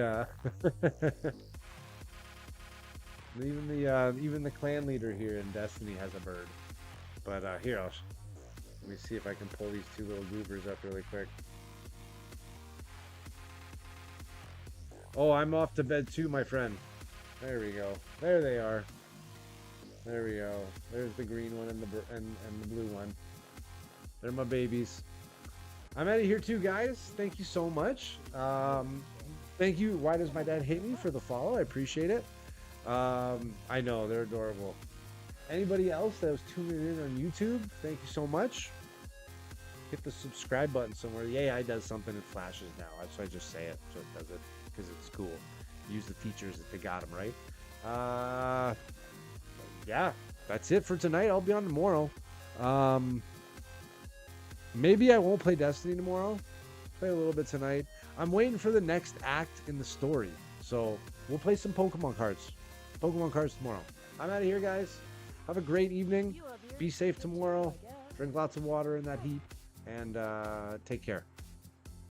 even the clan leader here in Destiny has a bird. But here, let me see if I can pull these two little goobers up really quick. Oh, I'm off to bed too, my friend. There we go. There they are. There we go. There's the green one and the blue one. They're my babies. I'm out of here too, guys. Thank you so much. Thank you. Why does my dad hate me for the follow? I appreciate it. I know they're adorable. Anybody else that was tuning in on YouTube, thank you so much. Hit the subscribe button somewhere. The AI does something, it flashes now. So I just say it, so it does it because it's cool. Use the features if they got them right. Yeah, that's it for tonight. I'll be on tomorrow. Maybe I won't play Destiny tomorrow. Play a little bit tonight. I'm waiting for the next act in the story, so we'll play some Pokemon cards. Pokemon cards tomorrow. I'm out of here, guys. Have a great evening. Be safe tomorrow. Drink lots of water in that heat, and take care.